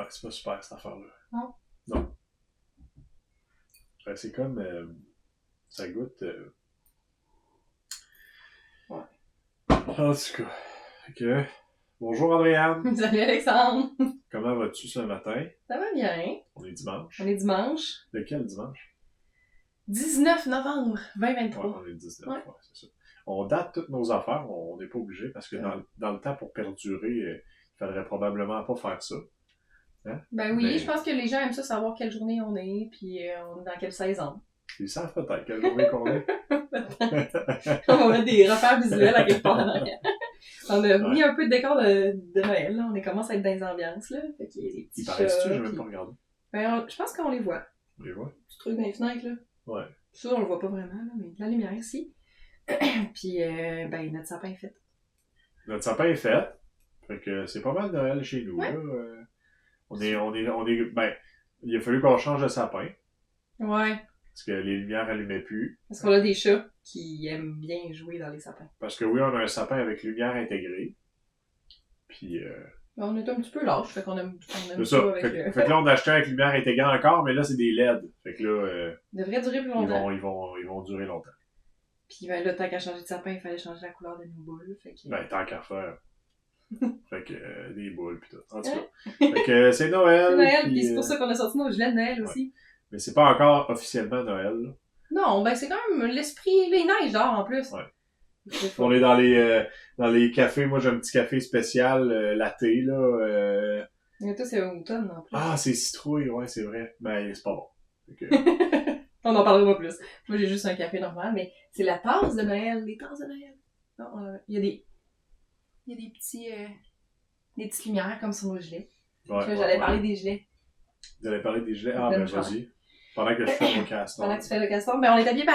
c'est pas super cette affaire-là. Non? Non. C'est comme... ça goûte... Ouais. En tout cas. Ok. Bonjour Andréane. Salut Alexandre! Comment vas-tu ce matin? Ça va bien? On est dimanche. On est dimanche. De quel dimanche? 19 novembre 2023. Ouais, on est le 19, Ouais. c'est ça. On date toutes nos affaires, on n'est pas obligé, parce que dans le temps, pour perdurer, il faudrait probablement pas faire ça. Hein? Ben oui, Mais... je pense que les gens aiment ça savoir quelle journée on est, puis on est dans quelle saison. Ils savent peut-être quelle journée qu'on est. On va mettre des repères visuels à quelque part en arrière. On a mis un peu de décor de Noël, là. On commence à être dans les ambiances, là. Fait qu'il y a des petits Ils paraissent-tu? J'ai même puis... pas regardé. Ben, je pense qu'on les voit. On les voit? Petit truc dans les fenêtres, là. Ouais. Ça, on le voit pas vraiment, là, mais de la lumière ici. Puis, ben, notre sapin est fait. Notre sapin est fait. Fait que c'est pas mal Noël chez nous, ouais. là. On est, ben, il a fallu qu'on change de sapin. Ouais. Parce que les lumières allumaient plus. Parce qu'on a des chats qui aiment bien jouer dans les sapins. Parce que oui, on a un sapin avec lumière intégrée. Puis, on est un petit peu lâche, fait qu'on aime c'est ça. Avec fait que là, on a acheté avec lumière intégrée encore, mais là, c'est des LED. Fait que là, devrait durer plus longtemps. Ils vont durer longtemps. Puis ben, là, tant qu'à changer de sapin, il fallait changer la couleur de nos boules. Fait que... Ben, tant qu'à faire. Fait que des boules pis tout. En tout cas. Fait que c'est Noël. C'est Noël, pis c'est pour ça qu'on a sorti nos gilets de Noël aussi. Mais c'est pas encore officiellement Noël, là. Non, ben c'est quand même l'esprit, les neiges dehors en plus. Ouais. On est dans les cafés. Moi, j'ai un petit café spécial latte, là. Mais toi, c'est automne en plus. Ah, c'est citrouille, ouais, c'est vrai. Ben, c'est pas bon. On en parlera pas plus. Moi, j'ai juste un café normal, mais c'est la tasse de Noël, les tasses de Noël. Non, il y a des petites lumières comme sur nos gilets. Ouais, j'allais parler des gilets. Vous allez parler des gilets? Ah, ben, vas-y. Pendant que je fais mon castor. Pendant que tu fais le castor. Ben, on est habillés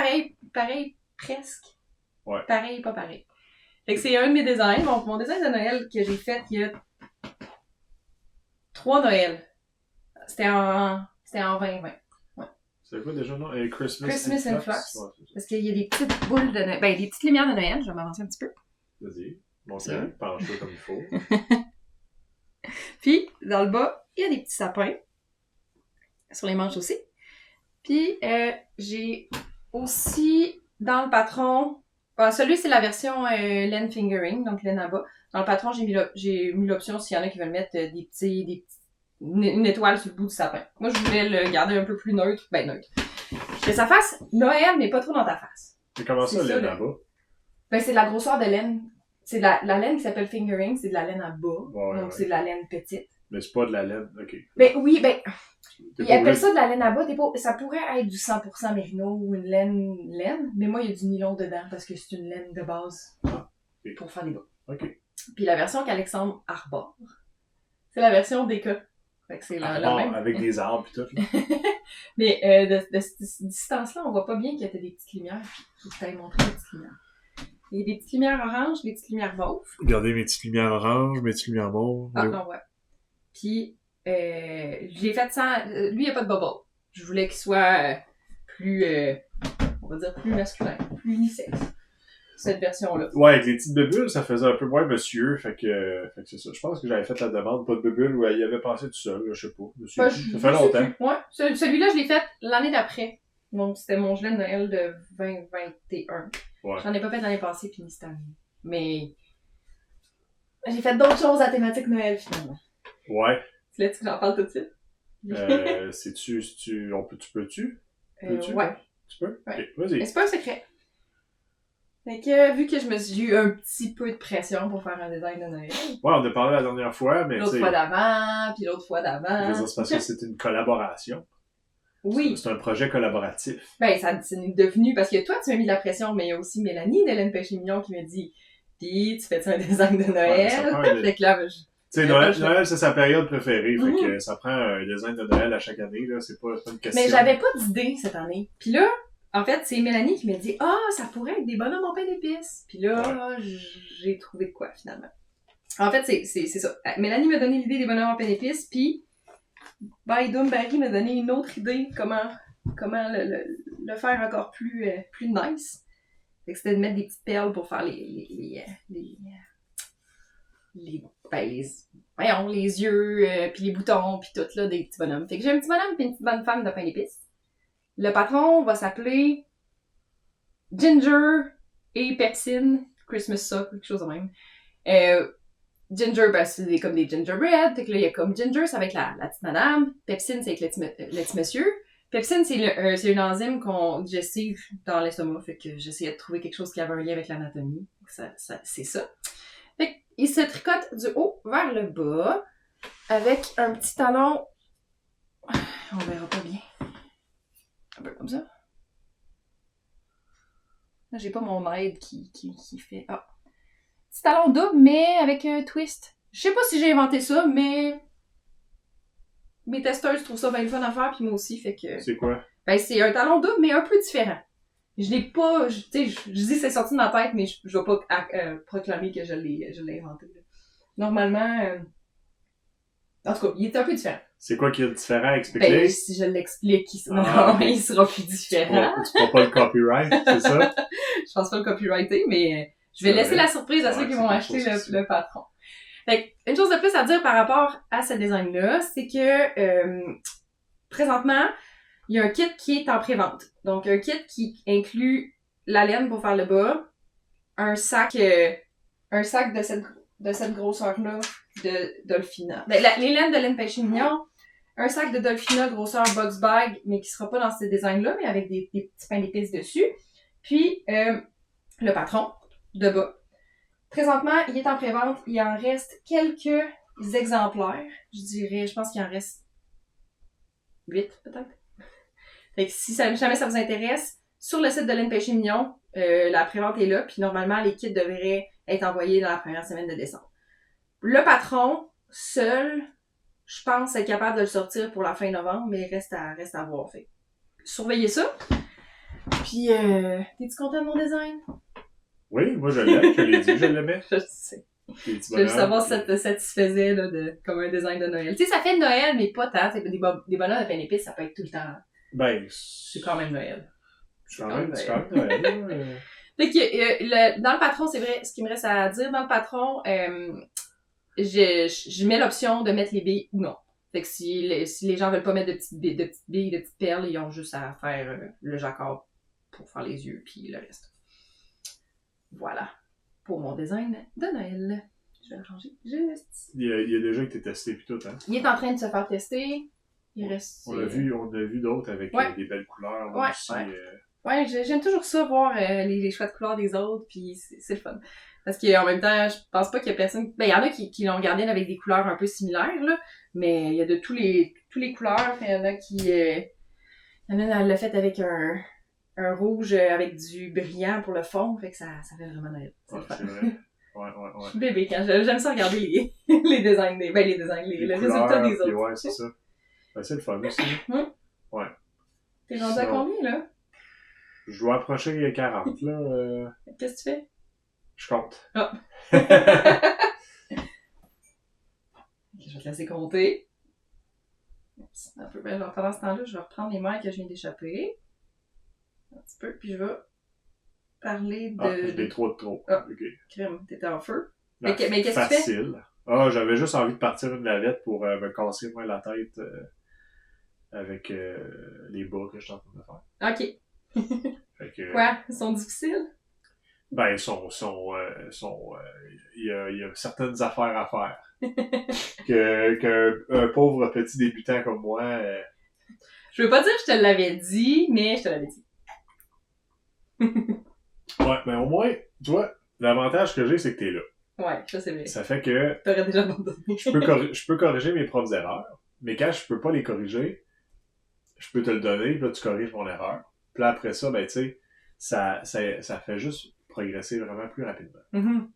pareil, presque. Ouais. Pareil, pas pareil. Fait que c'est un de mes designs. Donc, mon design de Noël que j'ai fait il y a 3 Noëls. C'était en 2020. Ouais. C'est quoi déjà, non? Christmas in Flux. Ouais, parce qu'il y a des petites boules de Noël. Ben, des petites lumières de Noël. Je vais m'avancer un petit peu. Vas-y. Bon, penche-toi comme il faut. Puis, dans le bas, il y a des petits sapins. Sur les manches aussi. Puis, j'ai aussi, dans le patron... Bon, celui, c'est la version laine fingering, donc laine à bas. Dans le patron, j'ai mis l'option, s'il y en a qui veulent mettre une étoile sur le bout du sapin. Moi, je voulais le garder un peu plus neutre. Ben, neutre. Que ça fasse Noël, mais pas trop dans ta face. Et comment ça, laine à bas? Ben, c'est de la grosseur de laine. C'est de la laine qui s'appelle fingering, c'est de la laine à bas. Ouais, donc, c'est de la laine petite. Mais c'est pas de la laine, ok. Ben, oui, ben... Ils appellent ça de la laine à bas. Ça pourrait être du 100% mérino ou une laine, mais moi, il y a du nylon dedans parce que c'est une laine de base pour faire des bas. OK. Puis la version qu'Alexandre arbore, c'est la version DK. Fait que c'est la même. Avec des arbres et tout. Mais de cette distance-là, on voit pas bien qu'il y a des petites lumières. Faut que je t'aille montrer les petites lumières. Il y a des petites lumières oranges, des petites lumières mauves. Regardez mes petites lumières oranges, mes petites lumières mauves. Ah, non, ouais. Puis... j'ai fait sans... lui, il n'y a pas de bubble. Je voulais qu'il soit plus... on va dire plus masculin, plus unisexe. Cette version-là. Ouais, avec les petites bulles, ça faisait un peu moins monsieur. Fait que c'est ça. Je pense que j'avais fait la demande, pas de bulles, ou il y avait passé tout seul, là, je sais pas. Monsieur, ça fait longtemps. Ouais, celui-là, je l'ai fait l'année d'après. Donc, c'était mon gilet de Noël de 2021. Ouais. J'en ai pas fait l'année passée, puis ni cette année. Mais... j'ai fait d'autres choses à thématique Noël, finalement. Ouais. Tu veux que j'en parle tout de suite? Tu peux-tu? Ouais. Tu peux? Ouais. Ok, vas-y. Mais c'est pas un secret. Fait que, vu que j'ai eu un petit peu de pression pour faire un design de Noël. Ouais, on a parlé la dernière fois, mais l'autre fois d'avant, puis l'autre fois d'avant. C'est parce que c'est une collaboration. Oui. C'est un projet collaboratif. Ben, c'est devenu, parce que toi, tu m'as mis de la pression, mais il y a aussi Mélanie d'Hélène Péché-Mignon qui me dit, pis tu fais-tu un design de Noël? Ouais, fait que là, tu sais, Noël, c'est sa période préférée, fait que ça prend un design de Noël à chaque année, là, c'est pas une question. Mais j'avais pas d'idée cette année. Puis là, en fait, c'est Mélanie qui m'a dit « Ah, ça pourrait être des bonhommes en pain d'épices. » Puis là, j'ai trouvé de quoi, finalement. En fait, c'est ça. Mélanie m'a donné l'idée des bonhommes en pain d'épices, puis Baïdoum Barry m'a donné une autre idée comment le faire encore plus nice. Fait que c'était de mettre des petites perles pour faire les voyons, les yeux, puis les boutons, puis tout, là, des petits bonhommes. Fait que j'ai un petit bonhomme puis une petite bonne femme de pain d'épices. Le patron va s'appeler Ginger et Pepsine Christmas Sock, quelque chose de même. Ginger, ben, c'est comme des gingerbread. Fait que là, il y a comme Ginger, c'est avec la petite madame. Pepsine, c'est avec le petit monsieur. Pepsine, c'est une enzyme qu'on digestive dans l'estomac. Fait que j'essayais de trouver quelque chose qui avait un lien avec l'anatomie. C'est ça. Fait qu'il se tricote du haut vers le bas avec un petit talon. On verra pas bien. Un peu comme ça. Là, j'ai pas mon aide qui fait... Ah. Petit talon double, mais avec un twist. Je sais pas si j'ai inventé ça, mais... Mes testeuses trouvent ça bien le fun à faire, puis moi aussi, fait que... C'est quoi? Ben, c'est un talon double, mais un peu différent. Je l'ai pas... Tu sais, je dis c'est sorti de ma tête, mais je vais pas proclamer que je l'ai inventé. Là. Normalement... En tout cas, il est un peu différent. C'est quoi qui est différent à expliquer? Ben, si je l'explique, il sera plus différent. Tu prends pas le copyright, c'est ça? Je pense pas le copyrighter, mais je vais laisser la surprise à ceux qui vont acheter le patron. Fait une chose de plus à dire par rapport à ce design-là, c'est que présentement, il y a un kit qui est en pré-vente. Donc, un kit qui inclut la laine pour faire le bas, un sac de cette grosseur-là de Dolphina. Ben, les laines de laine pêche mignon, un sac de Dolphina grosseur box bag, mais qui sera pas dans ce design-là, mais avec des petits pains d'épices dessus. Puis, le patron de bas. Présentement, il est en pré-vente. Il en reste quelques exemplaires. Je pense qu'il en reste 8, peut-être. Fait que si jamais ça vous intéresse, sur le site de Laine Pêché Mignon, la pré-vente est là. Puis normalement, les kits devraient être envoyés dans la première semaine de décembre. Le patron, seul, je pense être capable de le sortir pour la fin novembre, mais reste à voir. Fait. Surveillez ça. Puis, t'es-tu content de mon design? Oui, moi je l'aime, je l'ai dit, je l'aimais. Je sais. Je veux savoir si ça te satisfaisait là, comme un design de Noël. Tu sais, ça fait Noël, mais pas tant. Des bonhommes de pain d'épices, ça peut être tout le temps. Ben, c'est quand même Noël. C'est quand même Noël. Fait que, dans le patron, c'est vrai, ce qui me reste à dire, dans le patron, je mets l'option de mettre les billes ou non. Fait que si les gens veulent pas mettre de petites billes, de petites perles, ils ont juste à faire le jacquard pour faire les yeux, puis le reste. Voilà. Pour mon design de Noël. Je vais le ranger juste. Il y a déjà été testé puis tout, hein? Il est en train de se faire tester. Il reste... On a vu d'autres avec des belles couleurs. Aussi, Ouais, j'aime toujours ça, voir les choix de couleurs des autres, puis c'est le fun. Parce qu'en même temps, je pense pas qu'il y a personne... Ben, il y en a qui l'ont gardé avec des couleurs un peu similaires, là, mais il y a de tous les couleurs. Il y en a qui... il y en a, elle l'a fait avec un rouge avec du brillant pour le fond, fait que ça fait vraiment Noël. C'est le fun. C'est vrai. Ouais. Je suis bébé quand j'aime ça regarder les designs le résultat des autres. Ouais, c'est ça. Ben, c'est le fun aussi. Ouais. T'es rendu à combien, là? Je dois approcher les 40, là. Qu'est-ce que tu fais? Je compte. Ah. Je vais te laisser compter. Un peu. Ben, pendant ce temps-là, je vais reprendre les mailles que je viens d'échapper. Un petit peu, puis je vais parler de... Ah, j'ai des trop. Ah, OK. Crème, t'étais en feu. Mais qu'est-ce que tu fais? Facile. Ah, j'avais juste envie de partir une lavette pour me casser, moi, la tête avec les bas que je suis en train de faire. OK. Fait que, quoi? Ils sont difficiles? Ben, il y a certaines affaires à faire. qu'un pauvre petit débutant comme moi... Je veux pas dire que je te l'avais dit, mais je te l'avais dit. Ouais, mais au moins, tu vois, l'avantage que j'ai, c'est que t'es là. Ouais, ça c'est vrai. Ça fait que... T'aurais déjà abandonné. je peux corriger mes propres erreurs, mais quand je peux pas les corriger, je peux te le donner, puis là, tu corriges mon erreur. Puis là, après ça, ben, tu sais, ça fait juste progresser vraiment plus rapidement. Mm-hmm.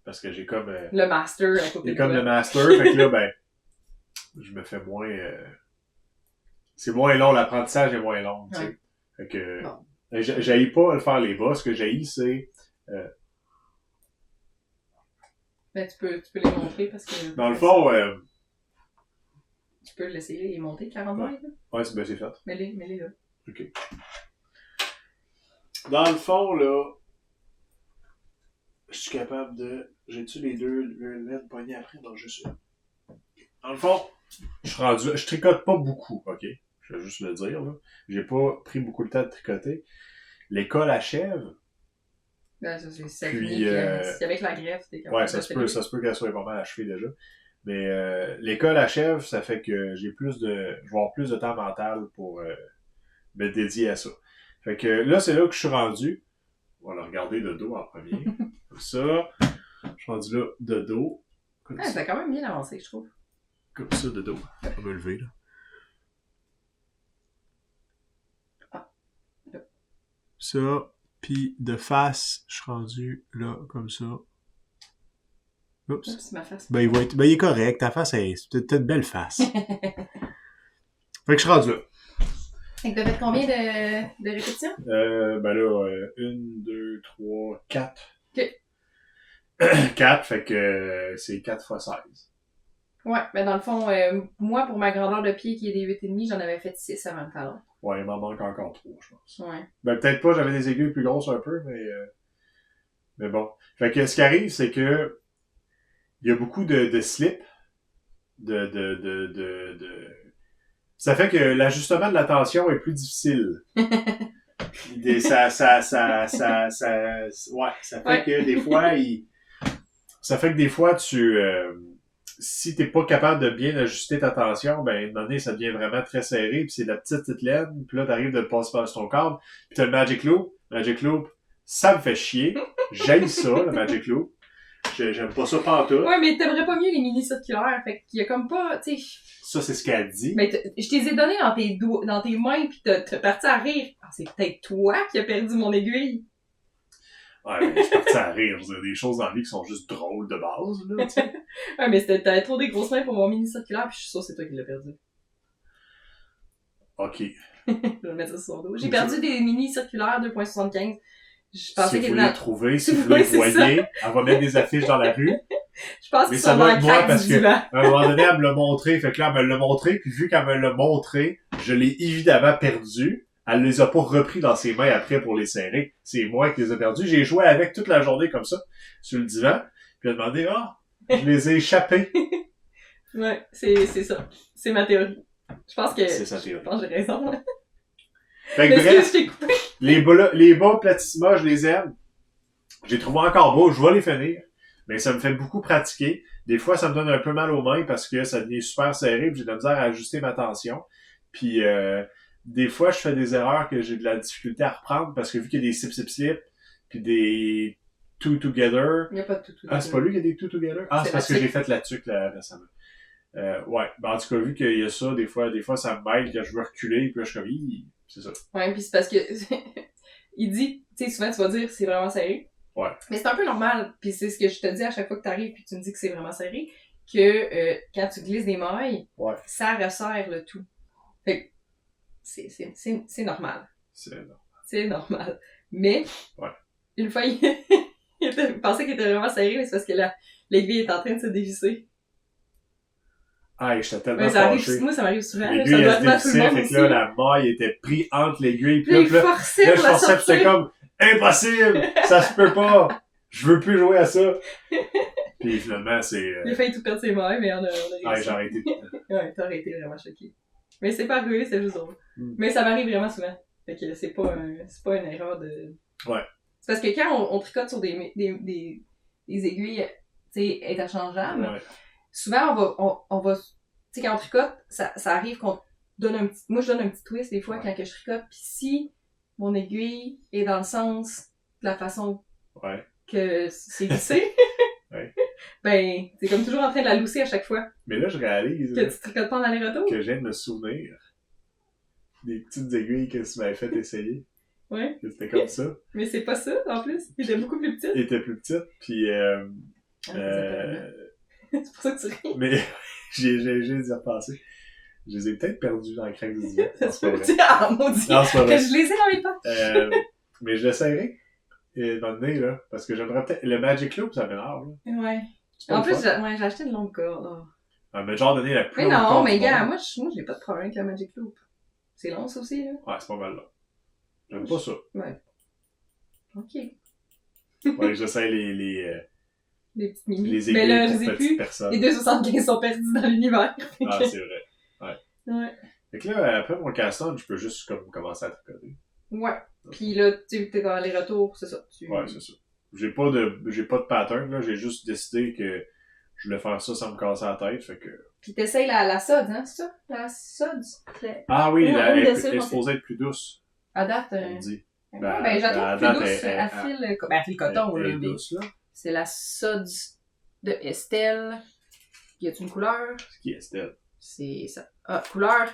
Parce que j'ai comme... le master à côté de toi. J'ai comme le master, fait que là, ben, je me fais moins... c'est moins long, l'apprentissage est moins long, tu sais. Ouais. Fait que... Bon. J'haïs pas le faire les bas, ce que j'haïs, c'est... Ben, tu peux les montrer parce que... Dans le fond... Tu peux l'essayer, les monter, 40 mètres, là? Ouais, c'est fait. Mets-les là. OK. Dans le fond, là, je suis capable de... J'ai-tu les deux laines poignées après? Non, juste une. Dans le fond, je tricote pas beaucoup, ok? Je vais juste le dire, là. J'ai pas pris beaucoup de temps de tricoter. L'école achève. Ben, ça, c'est Puis, fini. Puis avec la greffe, t'es capable ouais, de ça se peut qu'elle soit pas mal achevée déjà. Mais l'école achève, ça fait que je vais avoir plus de temps mental pour me dédier à ça. Fait que là, c'est là que je suis rendu. On va le regarder de dos en premier. Comme ça. Je suis rendu là de dos. Comme ça. Ça a quand même bien avancé, je trouve. Comme ça, de dos. On va me lever, là. Ah. Là. Ça. Puis de face, je suis rendu là, comme ça. Oups. C'est ma face. Ben, il est correct. Ta face, t'as une belle face. Fait que je suis rendu là. Fait que t'as fait combien de répétitions? Ben là, 1, 2, 3, 4. Ok. 4, fait que c'est 4 fois 16. Ouais, ben dans le fond, moi, pour ma grandeur de pied qui est des 8,5, j'en avais fait 6 avant le talon. Ouais, il m'en manque encore 3, je pense. Ouais. Ben, peut-être pas, j'avais des aiguilles plus grosses un peu, mais bon. Fait que ce qui arrive, c'est que il y a beaucoup de slip, Ça fait que l'ajustement de la tension est plus difficile. Ouais, ça fait que des fois, ça fait que des fois, si t'es pas capable de bien ajuster ta tension, ben, à un moment donné, ça devient vraiment très serré, puis c'est de la petite laine, puis là, t'arrives de le passer par ton câble, puis t'as le Magic Loop. Magic Loop, ça me fait chier. J'haïs ça, le Magic Loop. J'aime pas ça pantoute. Ouais, mais t'aimerais pas mieux les mini circulaires, fait qu'il y a comme pas, tu sais. Ça, c'est ce qu'elle dit. Mais je t'ai ai donné dans tes mains, pis t'as parti à rire. Ah, c'est peut-être toi qui as perdu mon aiguille. Ouais, mais je suis parti à rire. Il y a des choses dans la vie qui sont juste drôles de base, là, tu sais. Ouais, mais t'avais trop des grosses mains pour mon mini circulaire, pis je suis sûre que c'est toi qui l'as perdu. Ok. Je vais mettre ça sur son dos. J'ai perdu des mini circulaires 2.75. Je pensais si qu'ils vous étaient les trouvez, si vous les voyez, elle va mettre des affiches dans la rue. Je pense Mais qu'ils ça sont dans va le être moi crack parce du que, divan. à un moment donné, elle me l'a montré. Fait que là, elle me l'a montré. Puis vu qu'elle me l'a montré, je l'ai évidemment perdu. Elle les a pas repris dans ses mains après pour les serrer. C'est moi qui les ai perdus. J'ai joué avec toute la journée comme ça, sur le divan. Puis elle a demandé, je les ai échappés. Ouais, c'est ça. C'est ma théorie. Je pense que... C'est sa théorie. Je pense que j'ai raison. Fait que Mais bref, je t'ai coupé. les bas platissima, je les aime. J'ai trouvé encore beau, je vais les finir. Mais ça me fait beaucoup pratiquer. Des fois, ça me donne un peu mal aux mains parce que ça devient super serré puis j'ai de la misère à ajuster ma tension. Puis des fois, je fais des erreurs que j'ai de la difficulté à reprendre parce que vu qu'il y a des slip puis des two together. Il n'y a pas de tout together. Ah, c'est pas lui qui a des two together? Ah, c'est parce que j'ai fait la tuque là, récemment. Ouais. Ben, en tout cas, vu qu'il y a ça, des fois, ça me mêle que je veux reculer puis là, je suis comme, c'est ça. Ouais, puis c'est parce que il dit, tu sais, souvent tu vas dire c'est vraiment serré. Ouais. Mais c'est un peu normal, puis c'est ce que je te dis à chaque fois que t'arrives puis tu me dis que c'est vraiment serré, que quand tu glisses des mailles, ouais. Ça resserre le tout. Fait que c'est normal. C'est normal. Mais, ouais. Une fois, il pensait qu'il était vraiment serré, mais c'est parce que l'aiguille est en train de se dévisser. Ah, j'étais tellement fâché. Moi, ça m'arrive souvent. L'aiguille, elle se dévissait, fait que là, la maille était prise entre l'aiguille. Puis là, je forçais pour la sortir. C'était comme, impossible! Ça se peut pas! Je veux plus jouer à ça! Puis finalement, c'est... Il a failli tout perdre ses mailles, mais on a réussi. Ah, j'ai arrêté. Ouais, t'as arrêté vraiment choqué. Mais c'est pas arrivé, c'est juste drôle. Mais ça m'arrive vraiment souvent. Fait que c'est pas une erreur de... Ouais. C'est parce que quand on tricote sur des aiguilles, tu sais, interchangeables, ouais. Souvent, on va, tu sais, quand on tricote, ça arrive qu'on donne moi, je donne un petit twist des fois quand que je tricote, pis si mon aiguille est dans le sens de la façon que c'est vissé, ben, t'es comme toujours en train de la lousser à chaque fois. Mais là, je réalise que tu tricotes pas en aller-retour. Que je viens de me souvenir des petites aiguilles que tu m'avais fait essayer. Ouais. Que c'était comme ça. Mais c'est pas ça, en plus. Il était beaucoup plus petit. Il était plus petit, puis c'est pour ça que tu ris. Mais j'ai d'y repenser. Je les ai peut-être perdus dans le crack du divan. Ça se peut. Ah, maudit. Non, c'est pas vrai. Que je les ai dans les poches. Mais je l'essayerai. Dans le nez, là. Parce que j'aimerais peut-être... Le Magic Loop, ça m'énerve, là. Ouais. En plus, j'ai acheté une longue corde. Oh. Ah, mais genre donner la plus longue corde. Mais non, mais gars, moi, j'ai pas de problème avec la Magic Loop. C'est long, ça aussi, là. Ouais, c'est pas mal, là. J'aime pas ça. Ouais. Ok. Ouais, j'essaie Les petites mini. Les Mais là, je aiguilles les pour ai petites plus. personnes. Les 2,75 sont perdus dans l'univers. Ah, c'est vrai. Ouais. Fait que là, après mon cast-on, je peux juste comme commencer à tricoter. Ouais. Puis là, t'es dans les retours, c'est ça. Ouais, c'est ça. J'ai pas de pattern, là. J'ai juste décidé que je voulais faire ça sans me casser la tête, fait que... Puis t'essayes la sod, hein, c'est ça? La sod. Ah oui, Ouais, elle oui, est bien sûr, supposée être plus douce, À date, on me dit. ouais, ben, je la trouve à plus date, douce. Elle file coton, elle là. est Mais douce, là. c'est la sod de Estelle. Y a-t-il une couleur? C'est qui, Estelle? C'est ça. Ah, couleur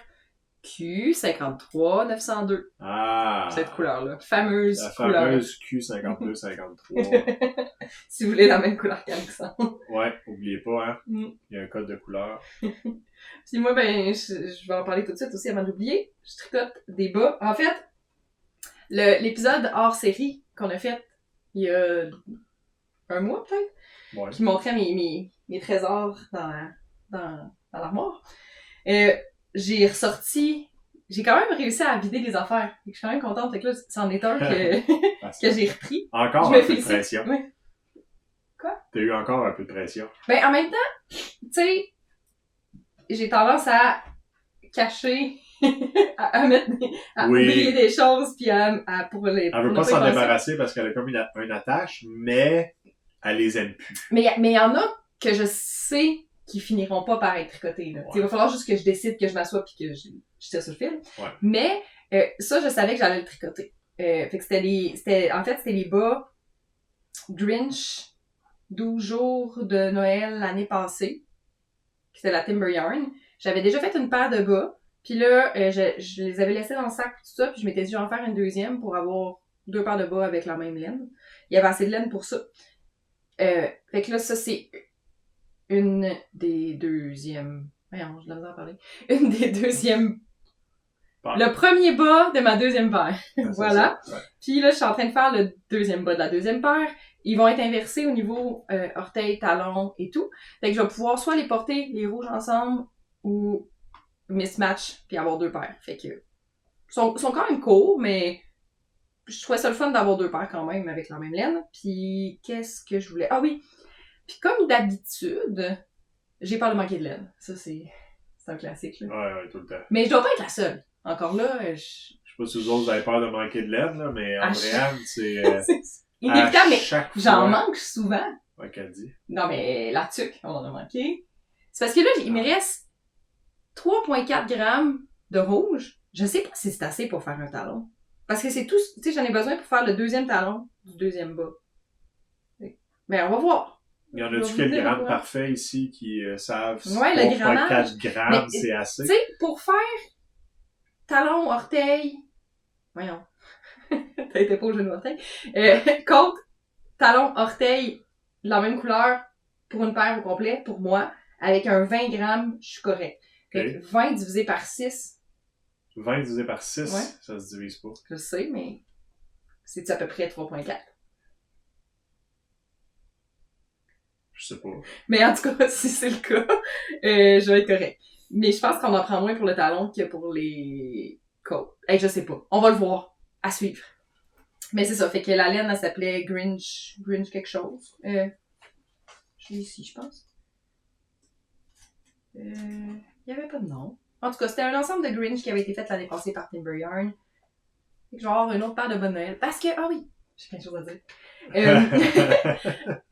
Q53902. Ah! Cette couleur-là. Fameuse La couleur. fameuse Q5253. Si vous voulez la même couleur qu'Alexandre. Ouais, oubliez pas, hein. Mm. Il y a un code de couleur. Puis moi, ben, je vais en parler tout de suite aussi avant d'oublier. Je tricote des bas. En fait, l'épisode hors série qu'on a fait il y a un mois peut-être, Ouais. qui montrait mes trésors dans l'armoire. J'ai quand même réussi à vider les affaires. Je suis quand même contente. Fait que là, c'en est un que j'ai repris. Encore Je me un peu de félicite. pression. Ouais. T'as eu encore un peu de pression. Ben, en même temps, tu sais, j'ai tendance à cacher, à mettre à Oui. oublier des choses, puis pour les... Elle pour veut ne pas s'en y penser. débarrasser parce qu'elle a comme une attache, mais elle les aime plus. Mais il y en a que je sais qui finiront pas par être tricotés, là. Ouais. Il va falloir juste que je décide, que je m'assoie, puis que je tire sur le fil. Ouais. Mais ça, je savais que j'allais le tricoter. Fait que c'était les bas Grinch 12 jours de Noël l'année passée. C'était la Timber Yarn. J'avais déjà fait une paire de bas. Puis là, je les avais laissés dans le sac, tout ça. Puis je m'étais dit, en faire une deuxième pour avoir 2 paires de bas avec la même laine. Il y avait assez de laine pour ça. Fait que là, ça, c'est une des deuxièmes... Voyons, je l'ai besoin de parler. Une des deuxièmes... Paire. Le premier bas de ma deuxième paire. Voilà. Ça. Ouais. Puis là, je suis en train de faire le deuxième bas de la deuxième paire. Ils vont être inversés au niveau orteil, talon et tout. Fait que je vais pouvoir soit les porter les rouges ensemble ou mismatch puis avoir 2 paires. Fait que sont quand même courts, mais je trouvais ça le fun d'avoir 2 paires quand même avec la même laine. Puis qu'est-ce que je voulais? Ah oui! Puis comme d'habitude, j'ai peur de manquer de laine. Ça, c'est un classique, là. Ouais, tout le temps. Mais je dois pas être la seule. Encore là, Je sais pas si vous autres avez peur de manquer de laine, là, mais À Andréane, c'est... c'est inévitable, mais chaque j'en fois... manque souvent. Ouais, qu'elle dit. Non, mais la tuque, on en a manqué. C'est parce que là, il me reste 3,4 grammes de rouge. Je sais pas si c'est assez pour faire un talon. Parce que c'est tout, tu sais, j'en ai besoin pour faire le deuxième talon du deuxième bas. Mais on va voir. Il y en On va a-tu vous quel dire, gramme ouais. parfait ici qui savent Ouais, le grammage. 4 grammes, Mais, c'est assez? Tu sais, pour faire talon, orteil... Voyons. T'as été pas au genou orteil. Côte, talon, orteil, de la même couleur, pour une paire au complet, pour moi, avec un 20 grammes, je suis correct. Fait que 20 divisé par 6. 20 divisé par 6, Ouais. ça se divise pas. Je sais, mais c'est à peu près 3,4. Je sais pas. Mais en tout cas, si c'est le cas, je vais être correct. Mais je pense qu'on en prend moins pour le talon que pour les côtes. Hey, je sais pas. On va le voir. À suivre. Mais c'est ça. Fait que la laine, elle s'appelait Grinch quelque chose. Je l'ai ici, je pense. Il y avait pas de nom. En tout cas, c'était un ensemble de Grinch qui avait été fait l'année passée par Timber Yarn. Fait que je vais avoir une autre paire de bonne Noël. Parce que, ah oui, j'ai plein de choses à dire.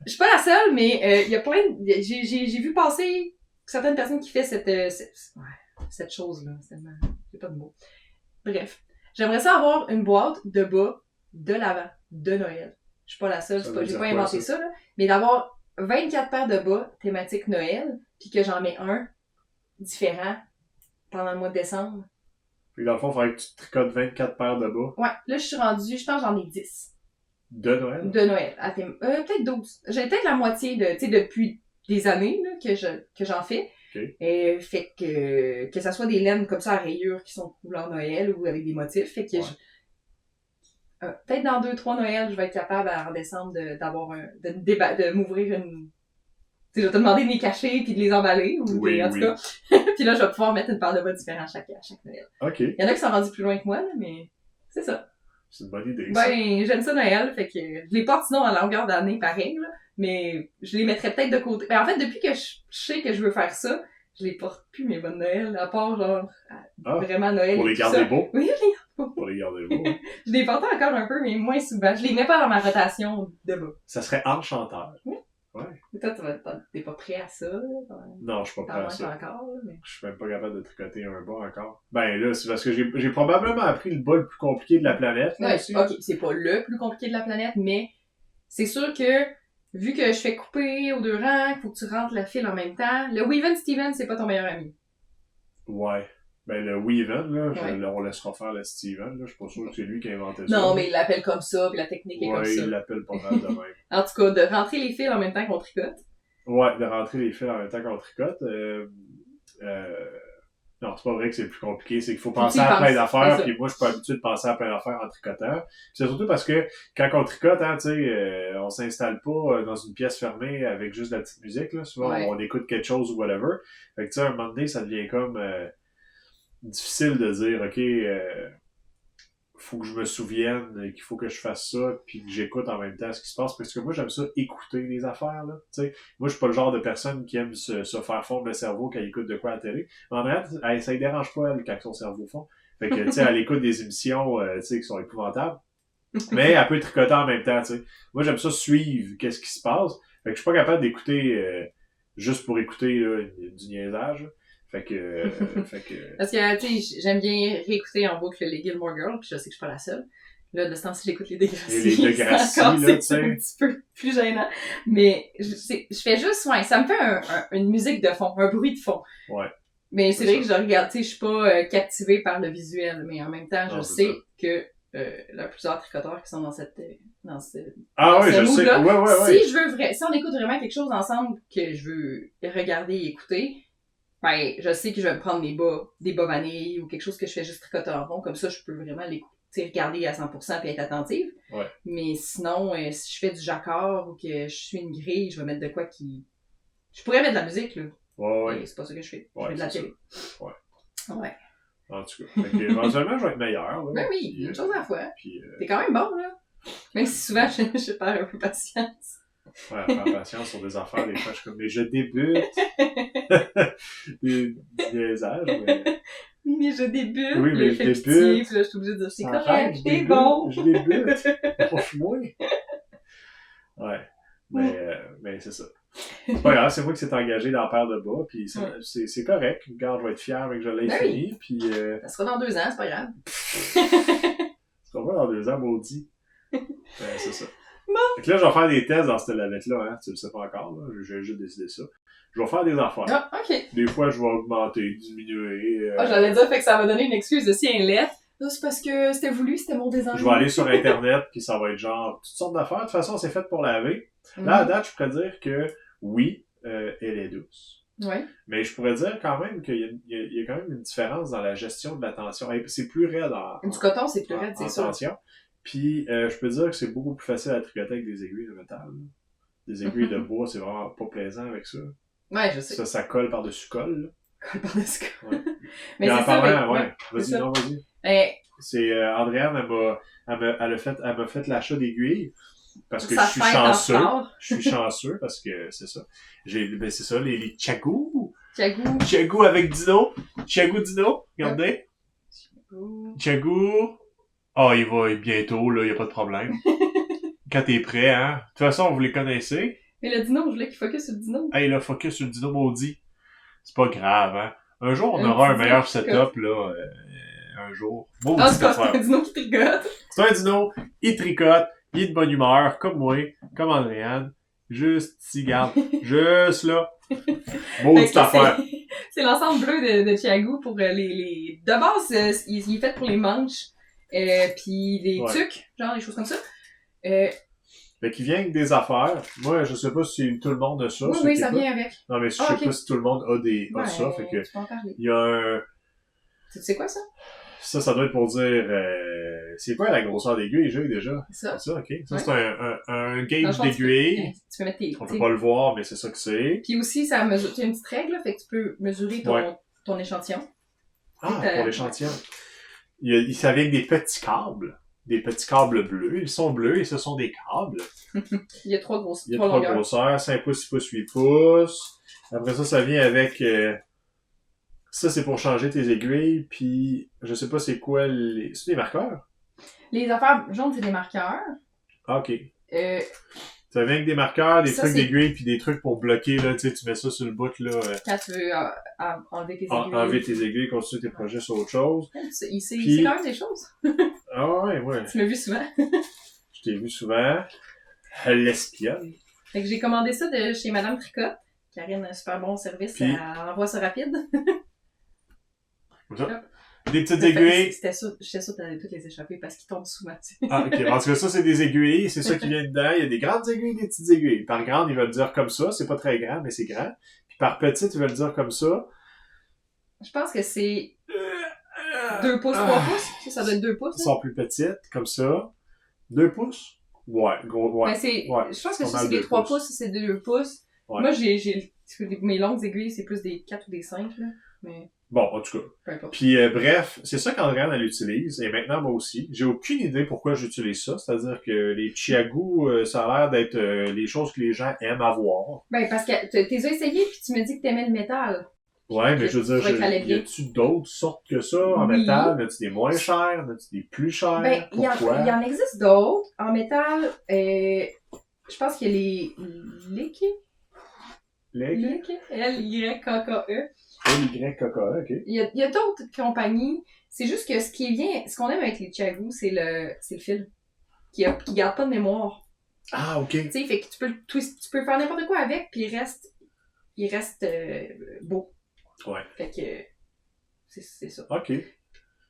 Je suis pas la seule, mais il y a plein de... J'ai vu passer certaines personnes qui font cette chose-là. J'ai pas de mots. Bref. J'aimerais ça avoir une boîte de bas de l'avant, de Noël. Je suis pas la seule, j'ai pas inventé ça, là. Mais d'avoir 24 paires de bas thématique Noël, puis que j'en mets un différent pendant le mois de décembre. Puis dans le fond, il faudrait que tu tricotes 24 paires de bas. Ouais, là, je suis rendue, je pense que j'en ai 10. De Noël? De Noël. Peut-être 12. J'ai peut-être la moitié tu sais, depuis des années, là, que j'en fais. Okay. Fait que ça soit des laines comme ça à rayures qui sont couleur Noël ou avec des motifs. Fait que peut-être dans 2-3 Noël, je vais être capable en décembre de m'ouvrir une... Tu sais, je vais te demander de les cacher puis de les emballer. Ou en tout cas. Puis là, je vais pouvoir mettre une paire de bas différents à chaque Noël. OK. Il y en a qui sont rendus plus loin que moi, là, mais c'est ça. C'est une bonne idée. Ben, j'aime ça Noël, fait que je les porte sinon à longueur d'année pareil, là. Mais je les mettrais peut-être de côté. Ben, en fait, depuis que je sais que je veux faire ça, je les porte plus, mes bonnes Noël, à part genre vraiment Noël. Pour et les tout garder ça. beaux. Oui, je les garde beaux. Pour les garder beaux. Hein. Je les porte encore un peu, mais moins souvent. Je les mets pas dans ma rotation de bas. Ça serait enchanteur. Oui. Ouais. Mais toi, t'es pas prêt à ça, là? Non, je suis pas prêt à ça. Encore, là, mais... Je suis même pas capable de tricoter un bas encore. Ben là, c'est parce que j'ai probablement appris le bas le plus compliqué de la planète. Là, Ouais, aussi. ok, c'est pas le plus compliqué de la planète, mais c'est sûr que, vu que je fais couper aux 2 rangs, qu'il faut que tu rentres la file en même temps, le Weave Steven, c'est pas ton meilleur ami. Ouais. Ben le Weaven, là, Ouais. on laissera faire le Steven, là. Je suis pas sûr que c'est lui qui a inventé ça. Non, mais il l'appelle comme ça, puis la technique est comme Ouais, ça. il l'appelle pas mal de même. En tout cas, de rentrer les fils en même temps qu'on tricote. Ouais, de rentrer les fils en même temps qu'on tricote. Non, c'est pas vrai que c'est le plus compliqué, c'est qu'il faut penser à plein d'affaires, puis moi je suis pas habitué de penser à plein d'affaires en tricotant. Puis c'est surtout parce que quand on tricote, hein, tu sais, on s'installe pas dans une pièce fermée avec juste de la petite musique, là. Souvent on écoute quelque chose ou whatever. Fait que tu sais, à un moment donné, ça devient comme difficile de dire, ok, faut que je me souvienne qu'il faut que je fasse ça, puis que j'écoute en même temps ce qui se passe, parce que moi j'aime ça écouter les affaires, là, tu sais. Moi je suis pas le genre de personne qui aime se faire fondre le cerveau quand il écoute de quoi à la télé. En vrai, ça ne dérange pas elle quand son cerveau fond. Fait que tu sais, elle écoute des émissions tu sais, qui sont épouvantables, mais elle peut tricoter en même temps, tu sais. Moi j'aime ça suivre qu'est-ce qui se passe. Fait que je suis pas capable d'écouter juste pour écouter là, du niaisage, là. Fait que... Parce que, tu sais, j'aime bien réécouter en boucle les Gilmore Girls, puis je sais que je suis pas la seule. Là, de ce temps-ci, j'écoute les Degrassi. Et les Degrassi, là, tu sais. un petit peu plus gênant. Mais, je fais juste, ouais, ça me fait une musique de fond, un bruit de fond. Ouais. Mais c'est vrai que je regarde, tu sais, je suis pas captivée par le visuel, mais en même temps, je sais que là, plusieurs tricoteurs qui sont dans cette ah oui, je sais. Ouais. Si on écoute vraiment quelque chose ensemble que je veux regarder et écouter, ben, je sais que je vais me prendre des bas vanille ou quelque chose que je fais juste tricoter en rond. Comme ça, je peux vraiment regarder à 100% et être attentive. Ouais. Mais sinon, si je fais du jacquard ou que je suis une grille, je vais mettre de quoi qui... Je pourrais mettre de la musique, là. Ouais. Et c'est pas ça que je fais. Ouais, je fais de la télé. Ouais. Ouais. En tout cas. Fait que, éventuellement, je vais être meilleur. Là. Ben oui, une chose à la fois. Puis, t'es quand même bon, là. Même si souvent, je perds un peu patience. Ouais, faire patience sur des affaires, des fois, je suis comme, mais je débute. des niaisages, mais... Oui, mais je débute. Oui, mais je débute. Puis là, je suis obligée de dire, c'est correct, t'es bon. Je débute. Franchement. Ouais. Mais c'est ça. C'est pas grave, c'est moi qui s'est engagé dans la paire de bas, puis c'est correct. Regarde, je vais être fier avec que je l'ai fini, puis... Ça sera dans 2 ans, c'est pas grave. Ça sera pas dans 2 ans, maudit. C'est ça. Bon. Fait que là, je vais faire des tests dans cette lavette-là, hein. Tu le sais pas encore, là. J'ai juste décidé ça. Je vais faire des affaires. Ah, ok. Des fois, je vais augmenter, diminuer. J'allais dire, fait que ça va donner une excuse de si un lettre. Non, c'est parce que c'était voulu, c'était mon design. Je vais aller sur Internet, puis ça va être genre toutes sortes d'affaires. De toute façon, c'est fait pour laver. Là, à date, je pourrais dire que oui, elle est douce. Ouais. Mais je pourrais dire quand même qu'il y a quand même une différence dans la gestion de la tension. C'est plus raide du coton, c'est plus raide, c'est sûr. Tension. Puis, je peux dire que c'est beaucoup plus facile à tricoter avec des aiguilles de métal. Des aiguilles de bois, c'est vraiment pas plaisant avec ça. Ouais, je sais. Ça colle par-dessus colle. Colle par-dessus colle. Ouais. Mais en c'est parlant, ça. ouais. Vas-y. C'est, Andréane, elle m'a fait l'achat d'aiguilles. Parce que je suis chanceux. Je suis chanceux parce que c'est ça. C'est ça, les Tchagou. Tchagou avec Dino. Tchagou Dino. Regardez. Tchagou. Ah, il va bientôt, là, y a pas de problème. Quand t'es prêt, hein. De toute façon, vous les connaissez. Mais le dino, je voulais qu'il focus sur le dino. Hey, là, focus sur le dino maudit. C'est pas grave, hein. Un jour, on aura un meilleur setup, là. Un jour. C'est pas un dino qui tricote. C'est un dino, il tricote, il est de bonne humeur, comme moi, comme Andréane. Juste ici, garde. Juste là. Maudite affaire. C'est l'ensemble bleu de Thiago pour les... De base, il est fait pour les manches. Puis les tucs, genre des choses comme ça. Fait qu'il vient avec des affaires. Moi, je sais pas si tout le monde a ça. Oui, ça vient avec. Non, mais je sais pas si tout le monde a ça. Fait que, tu peux en parler. il y a un... Tu sais quoi, ça? Ça doit être pour dire... c'est quoi la grosseur d'aiguille, j'ai déjà? C'est ça. C'est ça, ok. Ça, c'est un gauge d'aiguille. Tu peux mettre On peut pas le voir, mais c'est ça que c'est. Puis aussi, ça mesure... Tu as une petite règle, là, fait que tu peux mesurer ton échantillon. Ah, pour l'échantillon. Ça vient avec des petits câbles. des petits câbles bleus. Ils sont bleus et ce sont des câbles. Il y a 3 Il y a 3 longueurs. grosseurs, 5 pouces, 6 pouces, 8 pouces. Après ça vient avec... ça, c'est pour changer tes aiguilles, puis je sais pas c'est quoi les... C'est des marqueurs? Les affaires jaunes, c'est des marqueurs. Ah, ok. Euh, Ça vient avec des marqueurs, des Ça, trucs c'est- d'aiguilles, puis des trucs pour bloquer, là, tu sais, tu mets ça sur le bout, là, quand tu veux enlever tes aiguilles. enlever tes aiguilles, continuer tes projets sur autre chose. Il sait Puis- quand même des choses. Ah ouais. Tu m'as vu souvent. Je t'ai vu souvent. L'espionne. Fait que j'ai commandé ça de chez Madame Tricotte. Karine a un super bon service. Puis- Elle envoie ça rapide. Comme ça. Des petites Fait aiguilles. que j'étais sûre que t'allais toutes les échapper parce qu'ils tombent souvent, tu sais. Ah, ok. En tout cas, ça, c'est des aiguilles. C'est ça qui vient dedans. Il y a des grandes aiguilles, des petites aiguilles. Par grande, ils veulent dire comme ça. C'est pas très grand, mais c'est grand. Puis par petite, ils veulent dire comme ça. Je pense que c'est 2 pouces, 3 pouces. Ça doit être 2 pouces. Ils sont plus petites, comme ça. 2 pouces? Ouais, gros, ouais. Mais c'est, Ouais, je pense que pas ça, mal c'est des 2 3 pouces. pouces, c'est 2 pouces. Ouais. Moi, j'ai mes longues aiguilles, c'est plus des 4 ou des 5, là. Mais Bon, en tout cas. peu importe. Puis bref, c'est ça qu'Andréane, elle utilise. Et maintenant, moi aussi. J'ai aucune idée pourquoi j'utilise ça. C'est-à-dire que les chiagous, ça a l'air d'être les choses que les gens aiment avoir. Ben, parce que t'es essayé puis tu me dis que t'aimais le métal. Ouais, mais Que je veux tu dire, trouvais qu'il fallait y bien. a-tu d'autres sortes que ça en Oui. métal? Y a-tu des moins chers? Y a-tu des plus chers? Ben, il y Pourquoi? en existe d'autres. En métal, je pense qu'il y a les Licky. Les L-Y-K-K-E. LYKKA, ok. Il y a d'autres compagnies. C'est juste que ce qu'on aime avec les Chiagou, c'est le fil. Qui garde pas de mémoire. Ah, ok. Tu sais, fait que tu peux faire n'importe quoi avec, puis il reste beau. Ouais. Fait que c'est ça. Ok.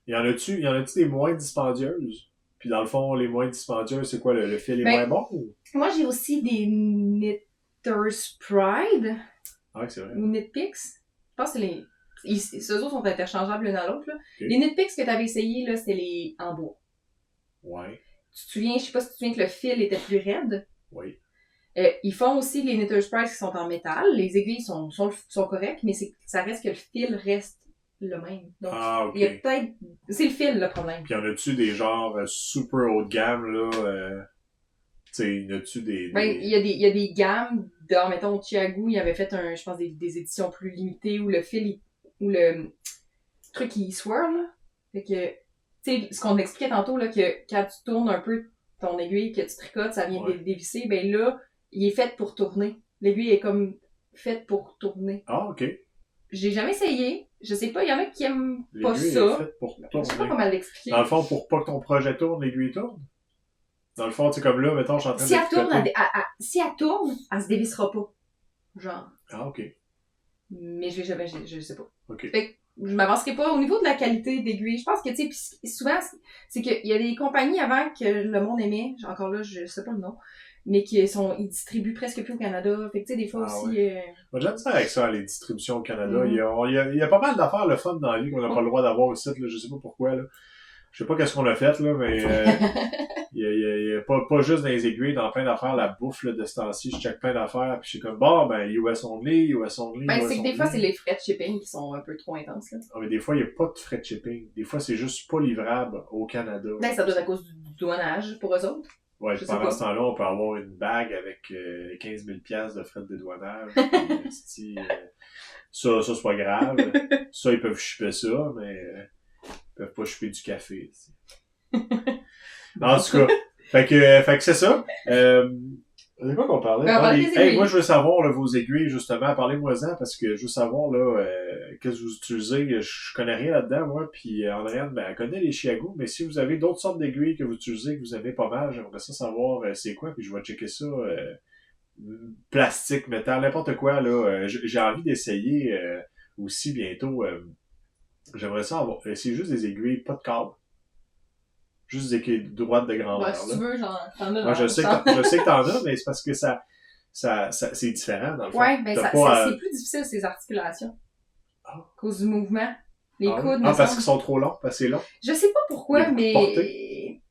Y en a-tu des moins dispendieuses? Puis dans le fond, les moins dispendieuses, c'est quoi, le fil est Ben, moins bon? Ou... Moi, j'ai aussi des Knitter's Pride Ah, c'est vrai. ou Knitpicks. Je pense que ceux autres sont interchangeables l'un à l'autre. Là. Ok. Les Knitpicks que tu avais essayé, là, c'était les en bois. Ouais. Tu te souviens, je sais pas si tu te souviens que le fil était plus raide. Oui. Ils font aussi les Knitter's Pride qui sont en métal. Les aiguilles sont correctes, mais ça reste que le fil reste le même. Donc, Ah, ok. il y a peut-être... C'est le fil, le problème. Puis y en a-tu des genres super haut de gamme, là? Tu sais, y en a-tu des... Ben, il y a des gammes dans, mettons, Chiagou, il avait fait je pense, des éditions plus limitées où le fil, où le truc, il swirl, là. Fait que, tu sais, ce qu'on expliquait tantôt, là, que quand tu tournes un peu ton aiguille, que tu tricotes, ça vient Ouais. dévisser, ben là, il est fait pour tourner. L'aiguille est comme faite pour tourner. Ah, ok. J'ai jamais essayé. Je sais pas, il y en a qui aiment pas L'aiguille est ça. faite pour Je sais pas tourner. comment l'expliquer. Dans le fond, pour pas que ton projet tourne, l'aiguille tourne? Dans le fond, tu sais, comme là, mettons, je suis en train Si de elle tourne, tricoter. si elle tourne, elle se dévissera pas. Genre. Ah, ok. Mais je sais pas. Ok. Fait que je m'avancerai pas au niveau de la qualité d'aiguille. Je pense que, tu sais, puis souvent, c'est qu'il y a des compagnies avant que le monde aimait, encore là, je sais pas le nom, mais ils distribuent presque plus au Canada. Fait que, tu sais, des fois Ah aussi... Moi, j'aime ça avec ça, les distributions au Canada. Mhm. Il y a pas mal d'affaires le fun dans la vie qu'on n'a pas le droit d'avoir au site, là. Je sais pas pourquoi, là. Je sais pas qu'est-ce qu'on a fait, là, mais il y a pas juste dans les aiguilles, dans plein d'affaires, la bouffe, là, de ce temps-ci, je check plein d'affaires, puis je suis comme, bon, ben, US only, US only, Ben, US c'est que des only. fois, c'est les frais de shipping qui sont un peu trop intenses, là. Ah, mais des fois, il n'y a pas de frais de shipping. Des fois, c'est juste pas livrable au Canada. Ben, ça doit être à cause du douanage pour eux autres. Ouais, je sais pendant pas. ce temps-là, on peut avoir une bague avec 15 000 piastres de frais de dédouanage. Puis, esti, ça, c'est pas grave. Ça, ils peuvent shipper ça, mais ils peuvent pas shipper du café. esti. En tout cas, fait que c'est ça. C'est quoi qu'on parlait? Ben, on parlait des aiguilles. Moi, je veux savoir là, vos aiguilles, justement. Parlez-moi-en, parce que je veux savoir là, qu'est-ce que vous utilisez. Je connais rien là-dedans, moi. Puis Andréane, ben, elle connaît les chiagous. Mais si vous avez d'autres sortes d'aiguilles que vous utilisez, que vous aimez pas mal, j'aimerais ça savoir c'est quoi. Puis je vais checker ça. Plastique, métal, n'importe quoi. Là. J'ai envie d'essayer aussi bientôt. J'aimerais ça essayer juste des aiguilles, pas de câble. Juste des aiguilles droites de grandeur. Ouais, si tu veux, genre, t'en as. Moi, je sais que t'en as, mais c'est parce que ça c'est différent, dans le fond. Ouais, ben, T'as pas c'est plus difficile, ces articulations. Ah. À cause du mouvement. Les Ah, coudes, ah, me parce semble. qu'ils sont trop longs, parce que c'est long. Je sais pas pourquoi, Les mais... portées.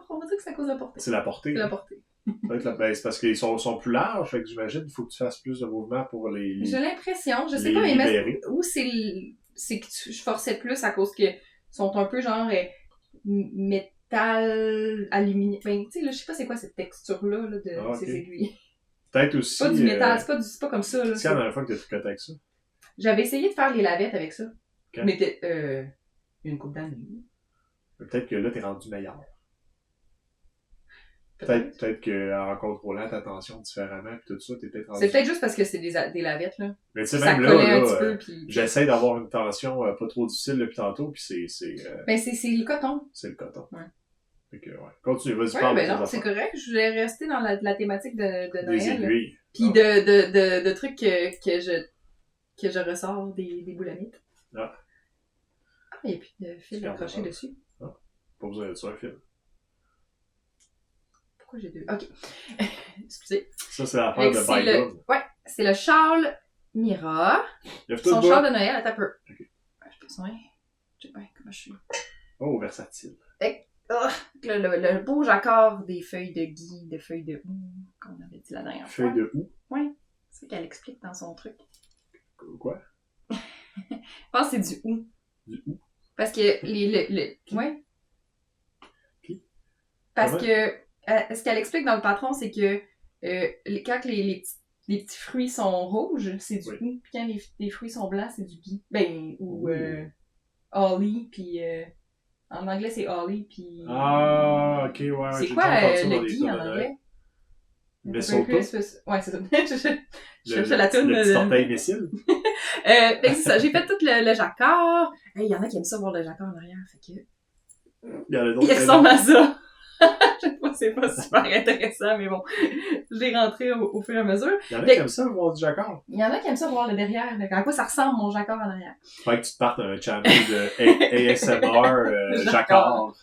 On va dire que c'est à cause de la portée. C'est la portée. C'est la portée. Ben, c'est parce qu'ils sont plus larges, fait que j'imagine qu'il faut que tu fasses plus de mouvement pour les J'ai l'impression, je sais les pas, mais libérer. où c'est que je forçais plus à cause que sont un peu genre métal, aluminium. Ben, tu sais, là, je sais pas c'est quoi cette texture-là là, de ces aiguilles. Peut-être aussi... C'est pas du métal, c'est pas comme ça. Là, c'est la dernière fois que tu as tricoté avec ça? J'avais essayé de faire les lavettes avec ça. Okay. Mais une couple d'années. Peut-être que là, t'es rendu meilleur. Peut-être qu'en contrôlant ta tension différemment et tout ça, t'es peut-être rendu... C'est peut-être juste parce que c'est des lavettes, là. Mais tu sais, même là, j'essaie d'avoir une tension pas trop difficile depuis tantôt, puis c'est... Ben, c'est le coton. C'est le coton. Ouais. Fait que, ouais. Continue, vas-y, parle. Ouais, ben non, c'est correct. Je voulais rester dans la thématique de Noël. Des aiguilles. Puis de trucs que je ressors des boulamites. Ah. Ah, et puis de fil accroché dessus. Ah. Pas besoin de ça, un fil. Pourquoi j'ai deux? Ok. Excusez. Ça, c'est l'affaire de Bygone. Ouais, c'est le Charles Mira. Son char de Noël, attends un peu. Ok. J'ai besoin. Je sais pas comment je suis. Oh, versatile. Le beau jacquard des feuilles de gui, de feuilles de hou, comme on avait dit la dernière fois. Feuilles de hou? Oui. C'est ce qu'elle explique dans son truc. Quoi? Je pense que c'est du hou. Du hou? Parce que ouais. Qui? Parce que ce qu'elle explique dans le patron, c'est que quand les petits fruits sont rouges, c'est du hou. Puis quand les fruits sont blancs, c'est du gui. Ben, ou holly, puis... en anglais, c'est holly, puis... Ah, ok, ouais. C'est quoi le gui en anglais? Mistletoe? Ouais, c'est ça. Je cherchais la toune. Le petit orteil missile? C'est ça. J'ai fait tout le jacquard. Il y en a qui aiment ça voir le jacquard en arrière. Fait que... Il ressemble à ça. Je sais pas, c'est pas super intéressant, mais bon. Je l'ai rentré au fur et à mesure. Il y en a qui aiment ça voir du jacquard. Il y en a qui aiment ça voir le derrière. À quoi ça ressemble, mon jacquard en arrière? Fait que tu te partes un channel de ASMR jacquard.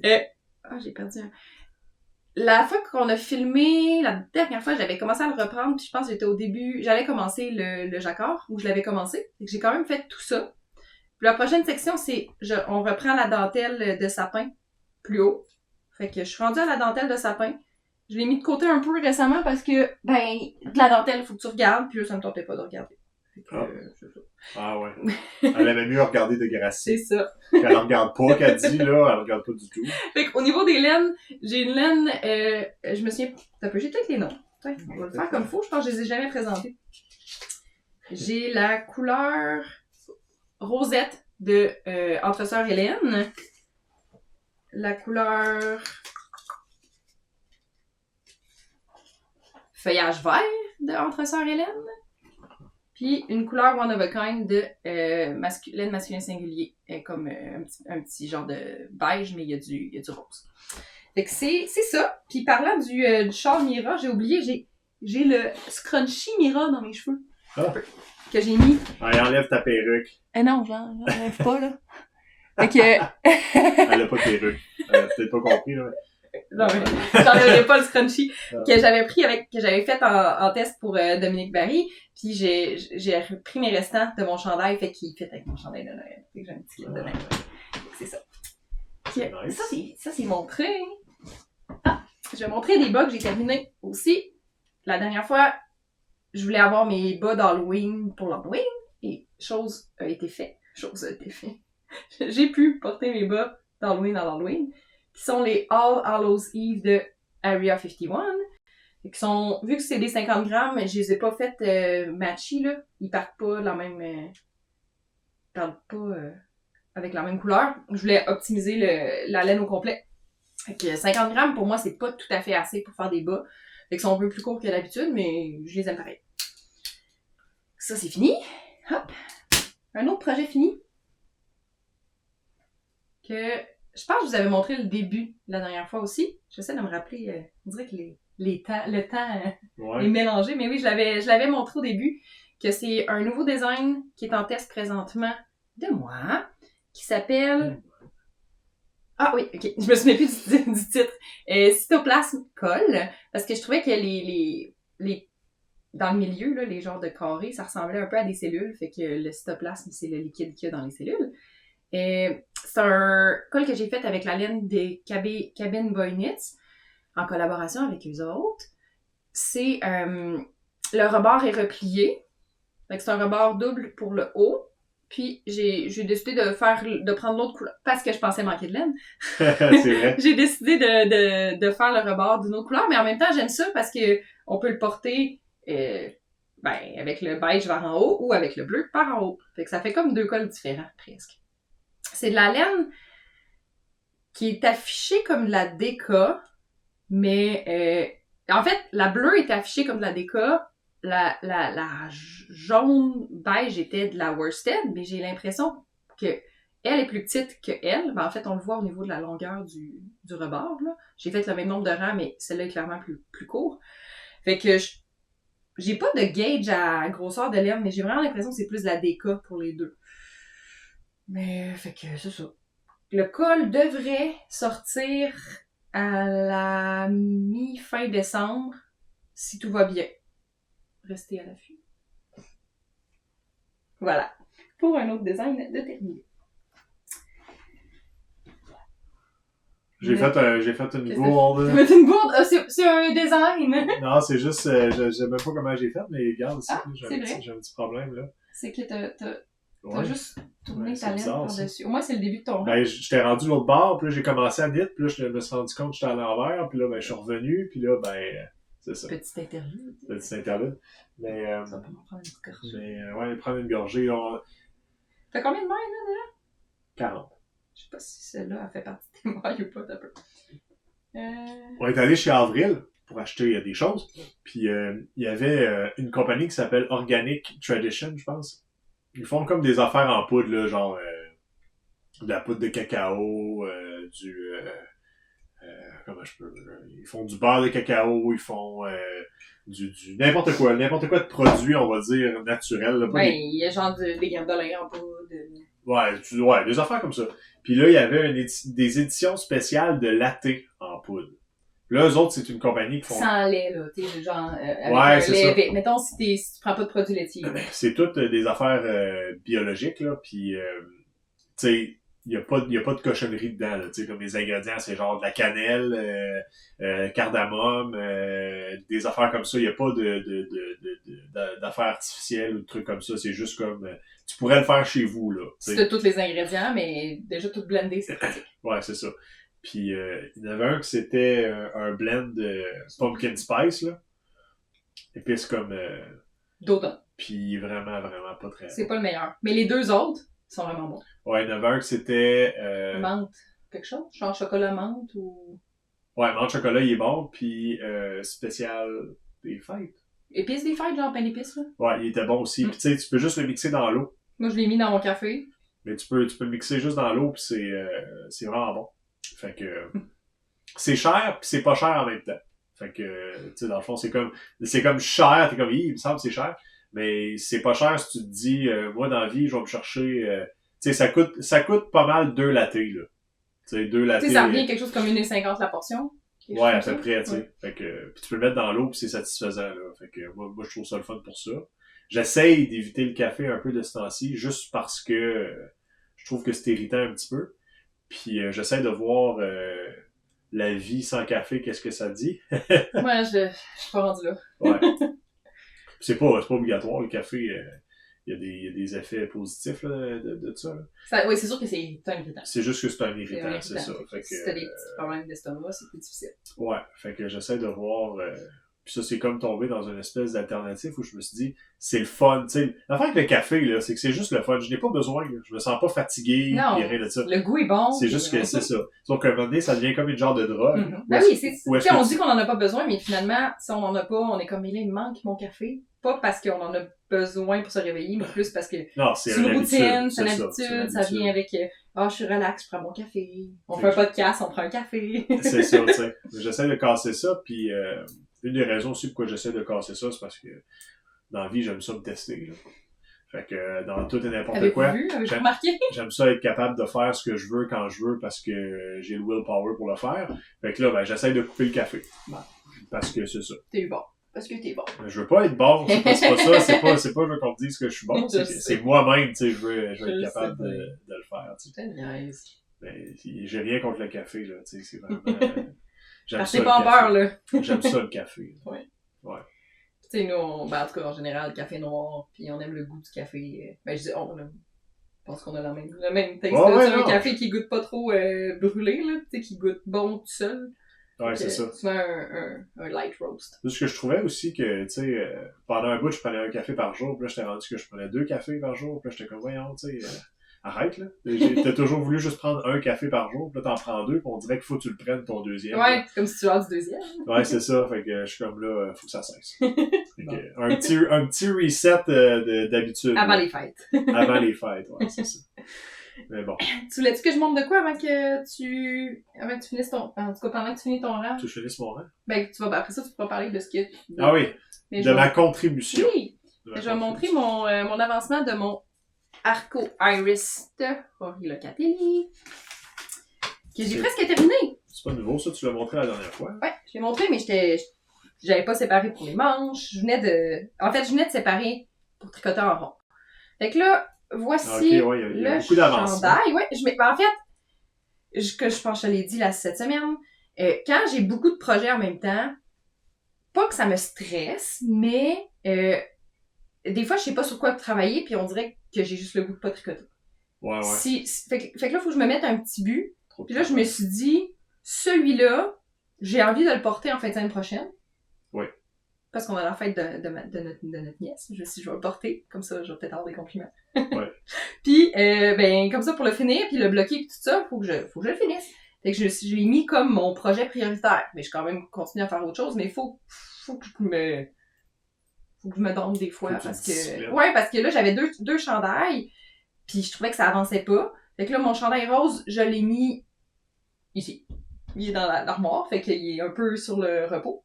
J'ai perdu un... La fois qu'on a filmé, la dernière fois, j'avais commencé à le reprendre, puis je pense que j'étais au début, j'allais commencer le jacquard, ou je l'avais commencé. J'ai quand même fait tout ça. Puis la prochaine section, c'est, on reprend la dentelle de sapin plus haut. Fait que je suis rendue à la dentelle de sapin. Je l'ai mis de côté un peu récemment parce que, ben, de la dentelle, il faut que tu regardes, puis là, ça me tentait pas de regarder. Fait que, c'est ça. Ah ouais. Elle aimait mieux regarder de Grassi. C'est ça. Elle regarde pas, qu'elle dit, là, elle regarde pas du tout. Fait qu'au niveau des laines, j'ai une laine, je me souviens, j'ai peut-être les noms. On va le faire comme faut, je pense que je les ai jamais présentés. J'ai la couleur rosette de Entre Sœurs Hélène. La couleur feuillage vert de Entre Sœurs Hélène. Puis une couleur one of a kind de laine masculin singulier. Comme un petit genre de beige, mais il y a du rose. Fait que c'est ça. Puis parlant du châle Mira, j'ai oublié, j'ai le scrunchy Mira dans mes cheveux. Ah. Que j'ai mis. Allez, enlève ta perruque. Non, j'enlève pas, là. Fait que... Elle a pas de perruque. Elle a peut-être pas compris, là. Non, mais j'enlèverai pas le scrunchy que j'avais pris que j'avais fait en test pour Dominique Barry. Puis j'ai repris mes restants de mon chandail, fait qu'il fit avec mon chandail de Noël. Fait que j'ai un petit kit de Noël. C'est ça. Puis, nice. Ça, c'est montré. Ah, je vais montrer des bas que j'ai terminés aussi. La dernière fois, je voulais avoir mes bas d'Halloween pour l'Halloween. Et chose a été faite. J'ai pu porter mes bas d'Halloween à l'Halloween. Qui sont les All Hallows Eve de Area 51. Et qui sont, vu que c'est des 50 grammes, je les ai pas faites matchy, là. Ils partent pas la même... ils partent pas avec la même couleur. Je voulais optimiser la laine au complet. Fait que 50 grammes, pour moi, c'est pas tout à fait assez pour faire des bas. Fait qu'ils sont un peu plus courts que d'habitude, mais je les aime pareil. Ça, c'est fini. Hop. Un autre projet fini. Je pense que je vous avais montré le début la dernière fois aussi. J'essaie de me rappeler, on dirait que le temps est mélangé, mais oui, je l'avais montré au début, que c'est un nouveau design qui est en test présentement de moi, qui s'appelle... Ah oui, ok, je me souviens plus du titre. Cytoplasme colle, parce que je trouvais que les dans le milieu, là, les genres de carrés, ça ressemblait un peu à des cellules, fait que le cytoplasme, c'est le liquide qu'il y a dans les cellules. C'est un col que j'ai fait avec la laine des Cabin Boy Knits en collaboration avec eux autres. C'est le rebord est replié. Fait que c'est un rebord double pour le haut, Puis j'ai décidé de prendre l'autre couleur parce que je pensais manquer de laine. C'est vrai. J'ai décidé de faire le rebord d'une autre couleur, mais en même temps, j'aime ça parce que on peut le porter avec le beige vers en haut ou avec le bleu par en haut. Fait que ça fait comme deux cols différents, presque. C'est de la laine qui est affichée comme de la déca, mais en fait, la bleue est affichée comme de la déca, la jaune beige était de la worsted, mais j'ai l'impression que elle est plus petite que elle. Ben, en fait, on le voit au niveau de la longueur du rebord, là. J'ai fait le même nombre de rangs, mais celle-là est clairement plus court. Fait que j'ai pas de gauge à grosseur de laine, mais j'ai vraiment l'impression que c'est plus de la déca pour les deux. Mais, fait que c'est ça. Le col devrait sortir à la mi-fin décembre, si tout va bien. Restez à l'affût. Voilà. Pour un autre design de terminé. J'ai fait une bourde. T'as fait une bourde? Ah, c'est un design! Non, c'est juste, je sais même pas comment j'ai fait, mais regarde ici, j'ai un petit problème, là. C'est que t'as Ouais. juste tourné ta laine bizarre, par-dessus. Au moins, c'est le début de ton rang. Ben, j'étais rendu de l'autre bord, puis là, j'ai commencé à knit, puis là, je me suis rendu compte que j'étais à l'envers, puis là, ben, je suis revenu, puis là, ben, c'est ça. Petite interlude. Petit interlude. Mais, Ça va pas m'en prendre une petite gorgée. mais, ouais, prendre une gorgée, T'as combien de mailles, là, déjà? 40. Je sais pas si celle-là a fait partie de tes mailles ou pas, t'as peu. On est allé chez Avril pour acheter des choses, puis il y avait une compagnie qui s'appelle Organic Tradition, je pense. Ils font comme des affaires en poudre, là, genre de la poudre de cacao, comment je peux... ils font du beurre de cacao, ils font du n'importe quoi de produit, on va dire, naturel. Là, Ouais, il y a genre des graines de lin en poudre. Ouais, des affaires comme ça. Puis là, il y avait des éditions spéciales de latte en poudre. Là, eux autres, c'est une compagnie qui font... Sans lait, là, tu sais, genre, avec Ouais, un c'est lait. ça. Mettons, si tu prends pas de produits laitiers. C'est toutes des affaires biologiques, là, puis, tu sais, il y a pas de cochonnerie dedans, là, tu sais, comme les ingrédients, c'est genre de la cannelle, cardamome, des affaires comme ça, il y a pas d'affaires artificielles ou de trucs comme ça, c'est juste comme, tu pourrais le faire chez vous, là. C'est de tous les ingrédients, mais déjà tout blendé, c'est pratique. Ouais, c'est ça. Puis, il y en avait un qui c'était un blend de pumpkin spice, là. Épices comme... D'automne. Puis vraiment, vraiment pas très C'est bon. pas le meilleur. Mais les deux autres sont vraiment bons. Ouais, il y en avait un qui c'était... Menthe, quelque chose? Genre chocolat menthe ou... Ouais, menthe chocolat, il est bon. Puis spécial des fêtes. Épices des fêtes, genre pain d'épices, là? Ouais, il était bon aussi. Puis tu sais, tu peux juste le mixer dans l'eau. Moi, je l'ai mis dans mon café. Mais tu peux le mixer juste dans l'eau, puis c'est vraiment bon. Fait que... c'est cher, puis c'est pas cher en même temps. Fait que, tu sais, dans le fond, c'est comme cher, t'es comme, il me semble que c'est cher, mais c'est pas cher si tu te dis, moi, dans la vie, je vais me chercher, tu sais, ça coûte pas mal 2 lattés, là. Tu sais, 2 lattés. Tu sais, ça revient à quelque chose comme 1,50 la portion. Ouais, à peu près, tu sais. Fait que, puis tu peux le mettre dans l'eau, puis c'est satisfaisant, là. Fait que, moi, je trouve ça le fun pour ça. J'essaye d'éviter le café un peu de ce temps-ci, juste parce que je trouve que c'est irritant un petit peu. Puis, j'essaie de voir, la vie sans café, qu'est-ce que ça dit? Ouais, je suis pas rendue là. Ouais. C'est pas obligatoire, le café. Il y a des effets positifs là, de ça. Oui, c'est sûr que c'est un irritant. C'est juste que c'est un irritant, c'est ça. Fait que, si t'as des petits problèmes d'estomac, c'est plus difficile. Ouais, fait que j'essaie de voir... puis ça, c'est comme tomber dans une espèce d'alternative où je me suis dit, c'est le fun. Tu sais, l'affaire avec le café, là, c'est que c'est juste le fun. Je n'ai pas besoin. Là. Je me sens pas fatigué. Non, rien de ça. le goût est bon. C'est juste que c'est ça. Sauf qu'à un moment donné, ça devient comme une genre de drogue. Mm-hmm. Ben oui, on dit qu'on en a pas besoin, mais finalement, si on en a pas, on est comme, mais là, il me manque mon café. Pas parce qu'on en a besoin pour se réveiller, mais plus parce que c'est une routine, c'est une habitude, ça vient avec, je suis relax, je prends mon café. On fait un podcast, on prend un café. C'est ça, tu sais. J'essaie de casser ça, puis une des raisons aussi pourquoi j'essaie de casser ça, c'est parce que dans la vie, j'aime ça me tester, là. Fait que dans tout et n'importe quoi. Avez-vous remarqué? J'aime ça être capable de faire ce que je veux quand je veux parce que j'ai le willpower pour le faire. Fait que là, ben, j'essaie de couper le café. Bon. Parce que c'est ça. T'es bon. Parce que t'es bon. Je veux pas être bon, c'est pas ça, c'est pas je veux qu'on me dise que je suis bon, c'est moi-même, tu sais, je veux être capable de le faire, tu sais. Nice. Mais j'ai rien contre le café, là, tu sais, c'est vraiment... j'aime ça, pas en beurre, là. J'aime ça, le café. Ouais. Ouais. Tu sais, nous, en tout cas, en général, le café noir, puis on aime le goût du café. Ben, je dis on, là. pense qu'on a le même taste. Ouais, C'est un non. café qui goûte pas trop brûlé, là, tu sais, qui goûte bon tout seul. Ouais, c'est ça. Souvent un light roast. C'est ce que je trouvais aussi que, tu sais, pendant un bout, je prenais un café par jour, puis là, j'étais rendu que je prenais 2 cafés par jour, puis là, j'étais comme, voyons, tu sais, arrête, là. T'as toujours voulu juste prendre un café par jour, puis là, t'en prends 2, puis on dirait qu'il faut que tu le prennes, ton deuxième. Ouais, là. comme si tu as du deuxième. Ouais, c'est ça, fait que je suis comme là, faut que ça cesse. Fait que, un petit reset d'habitude. Avant là. les fêtes. Avant les fêtes, ouais, c'est ça. Mais bon, Tu voulais-tu que je montre de quoi avant que tu finisses ton... En tout cas, pendant que tu finis ton rang? tu finisses mon rang? Ben, après ça, tu pourras parler de ce que... Ah oui, Mais de ma contribution. Oui! Je vais montrer mon avancement de mon Arco Iris de Henri Locatelli. Que j'ai presque terminé. C'est pas nouveau, ça, tu l'as montré la dernière fois. Ouais, je l'ai montré, mais j'avais pas séparé pour les manches. Je venais de séparer pour tricoter en rond. Fait que là, voici Ok, ouais, il y a le beaucoup d'avancement. chandail. Ouais, en fait, je pense que je te l'ai dit cette semaine, quand j'ai beaucoup de projets en même temps, pas que ça me stresse, mais des fois, je sais pas sur quoi travailler, puis on dirait que j'ai juste le goût de pas tricoter. Ouais, ouais. Fait que là, faut que je me mette un petit but. Puis là, je me suis dit, celui-là, j'ai envie de le porter en fin de semaine prochaine. Oui. Parce qu'on a la fête de notre nièce. Je vais le porter. Comme ça, je vais peut-être avoir des compliments. Ouais. Puis, comme ça, pour le finir, puis le bloquer, puis tout ça, faut que je le finisse. Fait que je l'ai mis comme mon projet prioritaire. Mais je quand même continue à faire autre chose, mais faut que je me donne des fois. Parce que là, j'avais deux chandails, puis je trouvais que ça avançait pas. Fait que là, mon chandail rose, je l'ai mis ici. Il est dans l'armoire, fait qu'il est un peu sur le repos.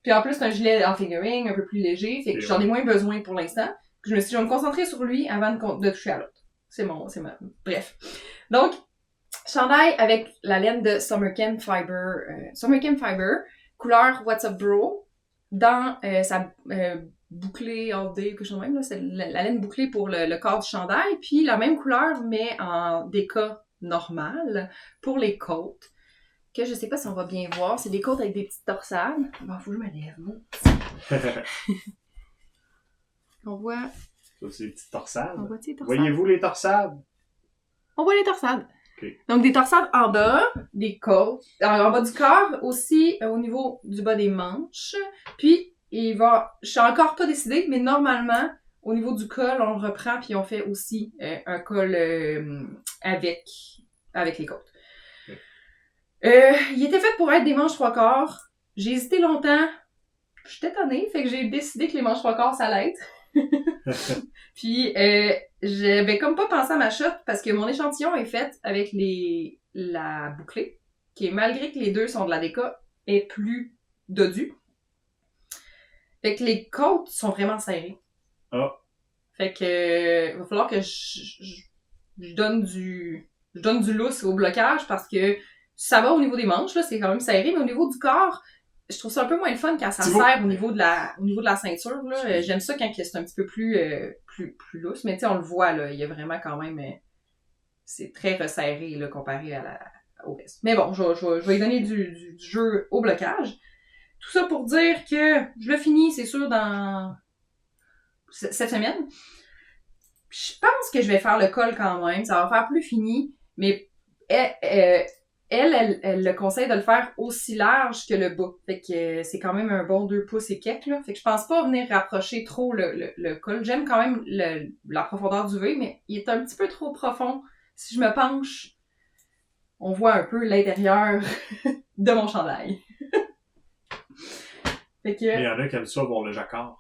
Puis en plus, c'est un gilet en fingering, un peu plus léger, fait que j'en ai moins besoin pour l'instant. Je vais me concentrer sur lui avant de toucher à l'autre. Bref. Donc, chandail avec la laine de Summer Camp Fiber, couleur What's Up Bro, dans sa bouclée all day, quelque chose de même, là. C'est la laine bouclée pour le corps du chandail, puis la même couleur, mais en déca normal pour les côtes, que je sais pas si on va bien voir. C'est des côtes avec des petites torsades. Bon, faut que je me lève. On voit... Ça, c'est des petites torsades. On voit les torsades. Voyez-vous les torsades? On voit les torsades. Okay. Donc, des torsades en bas, des côtes, en bas du corps, aussi au niveau du bas des manches. Puis, je suis encore pas décidée, mais normalement, au niveau du col, on le reprend, puis on fait aussi un col avec les côtes. Il était fait pour être des manches 3/4. J'ai hésité longtemps. J'étais tannée, fait que j'ai décidé que les manches 3/4, ça allait être. Puis, j'avais comme pas pensé à ma shot parce que mon échantillon est fait avec la bouclée, qui est, malgré que les deux sont de la déca, est plus dodue. Fait que les côtes sont vraiment serrées. Oh. Fait que, il va falloir que je donne du lousse au blocage parce que ça va au niveau des manches, là, c'est quand même serré, mais au niveau du corps, je trouve ça un peu moins le fun quand ça serre au niveau de la ceinture, là. J'aime ça quand c'est un petit peu plus lousse, mais tu sais, on le voit, là, il y a vraiment quand même, c'est très resserré, là, comparé au reste. Mais bon, je vais lui donner du jeu au blocage. Tout ça pour dire que je le finis, c'est sûr, dans cette semaine. Je pense que je vais faire le col quand même, ça va faire plus fini, mais elle le conseille de le faire aussi large que le bas. Fait que c'est quand même un bon 2 pouces et quelques, là. Fait que je pense pas venir rapprocher trop le col. J'aime quand même la profondeur du V, mais il est un petit peu trop profond. Si je me penche, on voit un peu l'intérieur de mon chandail. Fait que... Il y en a qui aiment ça voir le jacquard.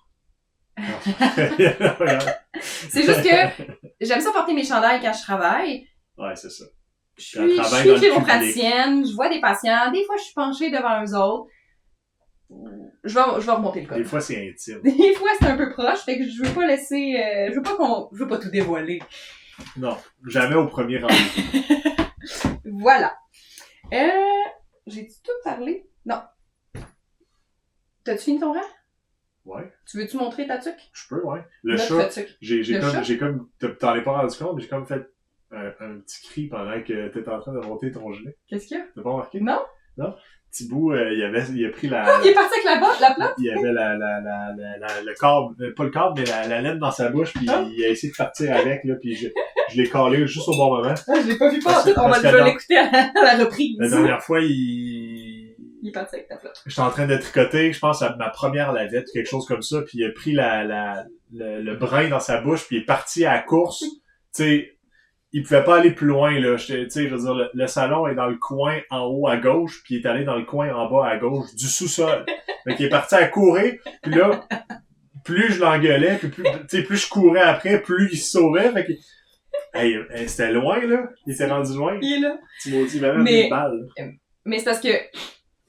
C'est juste que j'aime ça porter mes chandails quand je travaille. Ouais, c'est ça. Je suis chiropraticienne, je vois des patients, des fois je suis penchée devant eux autres. Je vais remonter le col. Des fois c'est intime. Des fois c'est un peu proche, fait que je veux pas laisser, je veux pas tout dévoiler. Non, jamais au premier rendez-vous. Voilà. J'ai-tu tout parlé? Non. T'as-tu fini ton rang? Ouais. Tu veux-tu montrer ta tuque? Je peux, ouais. Le chat, j'ai comme, t'en es pas rendu compte, mais j'ai comme fait un petit cri pendant que t'étais en train de monter ton gilet. Qu'est-ce qu'il y a? T'as pas remarqué? Non. Non? Thibaut, il a pris la... Ah, il est parti avec la plate? Il avait le corps, pas le corps, mais la laine dans sa bouche, puis il a essayé de partir avec, là, puis je Je l'ai calé juste au bon moment. Je l'ai pas vu Parce- passer, on parce va que l'écouter à la reprise. La dernière fois, il est parti avec ta flotte. j'étais en train de tricoter, je pense à ma première lavette, quelque chose comme ça, puis il a pris le brin dans sa bouche, puis il est parti à la course. Tu sais, il pouvait pas aller plus loin, là. Tu sais, je veux dire, le salon est dans le coin en haut à gauche, puis il est allé dans le coin en bas à gauche du sous-sol. Fait qu'il est parti à courir, puis là, plus je l'engueulais, puis plus je courais après, plus il se sauvait. Fait que, hey, c'était loin, là. Il s'est rendu loin. Il est là. Tu maudis, il m'avait une balle. Mais c'est parce que,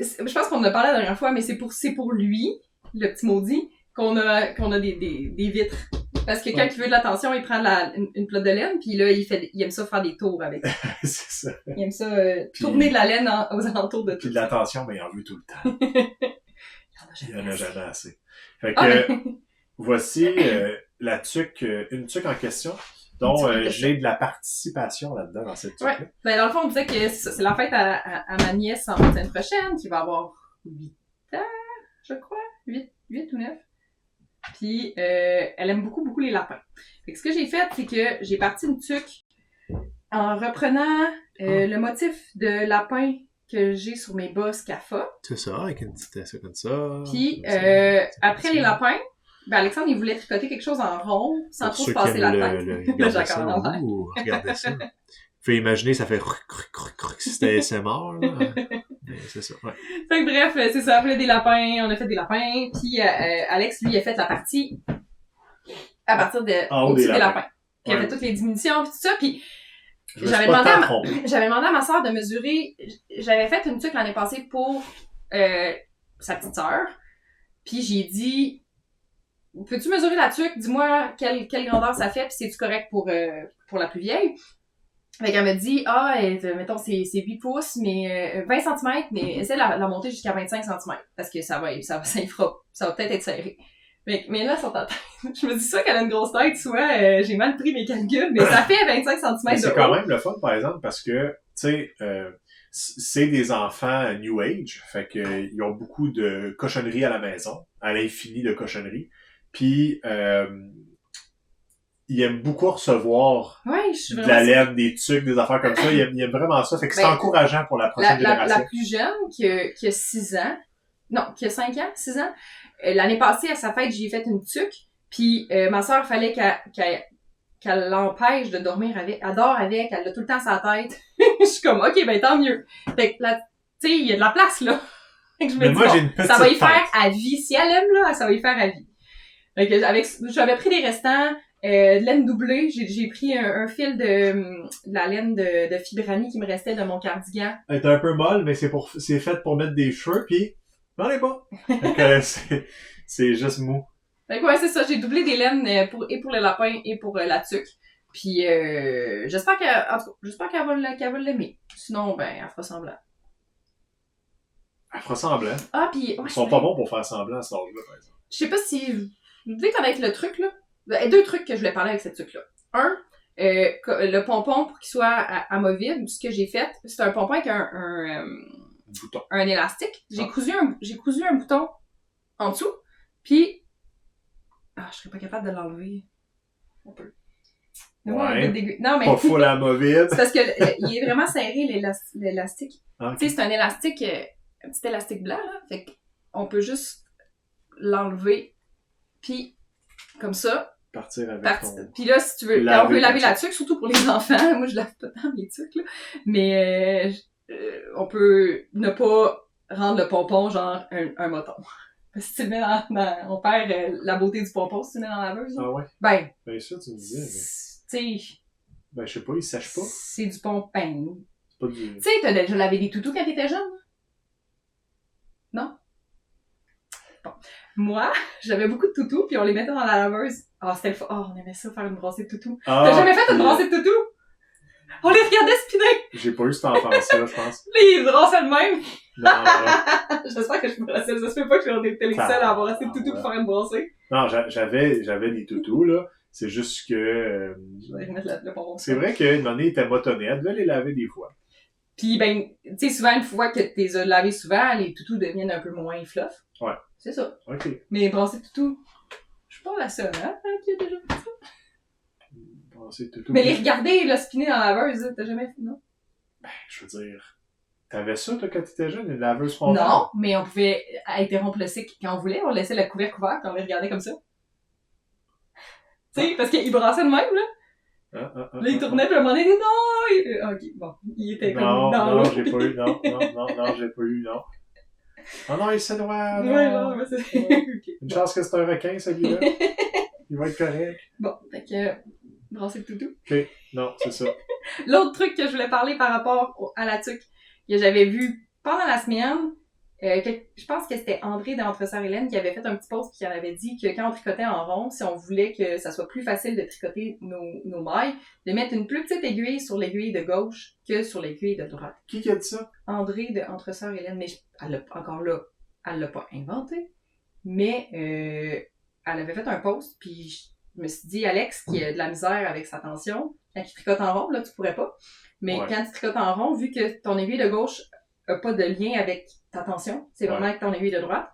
je pense qu'on en a parlé la dernière fois, mais c'est pour lui, le petit maudit, qu'on a des vitres. Parce que quand il veut de l'attention, il prend une pelote de laine, puis là, il aime ça faire des tours avec. C'est ça. Il aime ça tourner de la laine aux alentours de tout. Puis de l'attention, mais il en veut tout le temps. Il en a jamais assez. Fait que, voici la tuque, une tuque en question, dont j'ai de la participation là-dedans, dans cette tuque-là. Ouais. Ben, dans le fond, on disait que c'est la fête à ma nièce en semaine prochaine, qui va avoir 8 ans, je crois. 8 ou 9. Puis, elle aime beaucoup, beaucoup les lapins. Fait que ce que j'ai fait, c'est que j'ai parti une tuque en reprenant le motif de lapin que j'ai sur mes bas Scafa. C'est ça, avec une petite ça comme ça. Puis, après les lapins, ben Alexandre, il voulait tricoter quelque chose en rond, sans trop se passer la tête. Regardez ça. Faut imaginer, ça fait si c'était SMR, là. C'est ça, ouais. Fait que bref, c'est ça, après des lapins, on a fait des lapins, puis Alex, lui, a fait la partie à partir au-dessus des lapins. Puis il a fait toutes les diminutions, puis tout ça, puis j'avais demandé à ma sœur de mesurer, j'avais fait une tuque l'année passée pour sa petite sœur, puis j'ai dit, peux-tu mesurer la tuque, dis-moi quelle grandeur ça fait, puis c'est-tu correct pour la plus vieille? Fait qu'elle me dit, mettons, c'est 8 pouces, mais 20 cm, mais essaie de la monter jusqu'à 25 cm, parce que ça va peut-être être serré. Mais là, sur ta tête, je me dis soit qu'elle a une grosse tête, soit j'ai mal pris mes calculs, mais ça fait 25 cm de haut. C'est quand même le fun, par exemple, parce que, tu sais, c'est des enfants New Age, fait que ils ont beaucoup de cochonneries à la maison, à l'infini de cochonneries, puis il aime beaucoup recevoir de la laine, des tuques, des affaires comme ça. Il aime vraiment ça. Fait que c'est encourageant pour la prochaine génération. La plus jeune, qui a 6 ans, non, qui a 5 ans, 6 ans, l'année passée, à sa fête, j'y ai fait une tuque. Puis ma sœur, fallait qu'elle l'empêche de dormir avec. Elle dort avec, elle a tout le temps sa tête. Je suis comme, OK, ben tant mieux. Fait que là, tu sais, il y a de la place, là. Fait que je me dis, j'ai une petite ça va y faire à vie. Si elle aime, là, ça va y faire à vie. Fait que j'avais pris les restants, de laine doublée. J'ai pris un fil de la laine de Fibrani qui me restait de mon cardigan. Elle est un peu molle, mais c'est fait pour mettre des cheveux, pis n'en est pas. Fait que c'est juste mou. Fait que ouais, c'est ça. J'ai doublé des laines pour le lapin et pour la tuque. Puis j'espère qu'elle va l'aimer. Sinon, ben, elle fera semblant. Elle fera semblant. Ah, puis... Ils sont pas bons pour faire semblant à cet âge-là, par exemple. Je sais pas si... Vous devez connaître le truc, là. 2 trucs que je voulais parler avec cette tuque-là. Un, le pompon pour qu'il soit amovible. Ce que j'ai fait, c'est un pompon avec un élastique. J'ai cousu un bouton en dessous. Puis... je serais pas capable de l'enlever. Un peu. Ouais. Non, mais... Pas full amovible. C'est parce que il est vraiment serré, l'élastique. Okay. Tu sais, c'est un élastique... un petit élastique blanc, là. Fait qu'on peut juste l'enlever, puis comme ça. Partir avec Puis là, si tu veux, on peut laver la tuque, surtout pour les enfants. Moi, je lave pas tant mes tuques, là. Mais on peut ne pas rendre le pompon genre un moton. Parce que si tu le mets on perd la beauté du pompon si tu le mets dans la laveuse. Ah ouais? Ben. Ben ça, tu me disais, mais... Tu sais... Ben je sais pas, il sèche pas. C'est du pompon. C'est pas du... Tu sais, t'as déjà lavé des toutous quand t'étais jeune? Non? Bon. Moi, j'avais beaucoup de toutous, puis on les mettait dans la laveuse. C'était le fun. On aimait ça, faire une brassée de toutous. T'as jamais fait une brassée de toutous? On les regardait spinner! J'ai pas eu cette enfance-là, je pense. Les brassaient de même! Non. J'espère que je me brassais. Ça se fait pas que je suis les seuls à avoir assez de toutous pour faire une brassée. Non, j'avais des toutous, là. C'est juste que... Je vais remettre le pompon. C'est vrai qu'une année, elle était motonnée. Elle devait les laver des fois. Puis, ben, tu sais, souvent, une fois que tu les as lavés souvent, les toutous deviennent un peu moins fluff. Ouais. C'est ça. OK. Mais brasser de toutous, je suis pas la seule, hein, qui a déjà fait ça. c'est tout. Mais les regarder, là, spinner dans la laveuse, t'as jamais fait, non? Ben, je veux dire... T'avais ça, toi, quand t'étais jeune, une laveuse frontale? Non, mais on pouvait interrompre le cycle quand on voulait. On laissait le couvercle ouvert quand on les regardait comme ça. Tu sais, parce qu'il brassait de même, là. Là, il tournait, puis à un moment donné, non! Ok, bon. Il était comme dans l'eau. Non, j'ai pas eu, non, j'ai pas eu, non. Oh non, il s'est noir, non. Ouais, non, mais c'est... Okay, Une chance que c'est un requin, celui-là. Il va être correct. Bon, fait que... brasser le toutou. Ok, non, c'est ça. L'autre truc que je voulais parler par rapport à la tuque, que j'avais vu pendant la semaine, je pense que c'était André d'Entre Sœurs Hélène qui avait fait un petit post qui avait dit que quand on tricotait en rond, si on voulait que ça soit plus facile de tricoter nos mailles, de mettre une plus petite aiguille sur l'aiguille de gauche que sur l'aiguille de droite. Qui a dit ça? André d'Entre Sœurs Hélène, mais encore là, elle l'a pas inventé, mais elle avait fait un post, puis je me suis dit, Alex, qui a de la misère avec sa tension, quand il tricote en rond, là, tu pourrais pas, mais quand tu tricotes en rond, vu que ton aiguille de gauche a pas de lien avec ta tension, c'est vraiment avec ton aiguille de droite.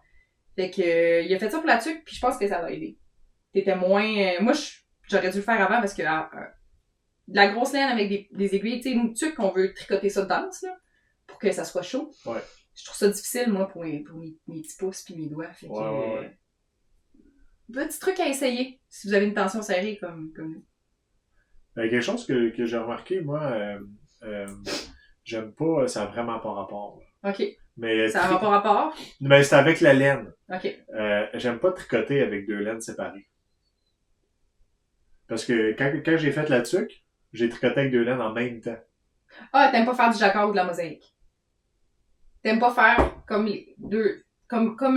Fait que il a fait ça pour la tuque, puis je pense que ça va aider. T'étais moins... moi, j'aurais dû le faire avant parce que de la grosse laine avec des aiguilles, tu sais, une tuque, on veut tricoter ça de danse, là, pour que ça soit chaud. Ouais. Je trouve ça difficile, moi, pour mes petits pouces pis mes doigts. Fait que, ouais. Petit truc à essayer, si vous avez une tension serrée comme nous. Quelque chose que j'ai remarqué, moi, j'aime pas, ça a vraiment pas rapport. Là. OK. Mais, ça n'a pas rapport? Mais c'est avec la laine. OK. J'aime pas tricoter avec deux laines séparées. Parce que quand j'ai fait la tuque, j'ai tricoté avec deux laines en même temps. Ah, t'aimes pas faire du jacquard ou de la mosaïque? T'aimes pas faire comme les deux... Comme pour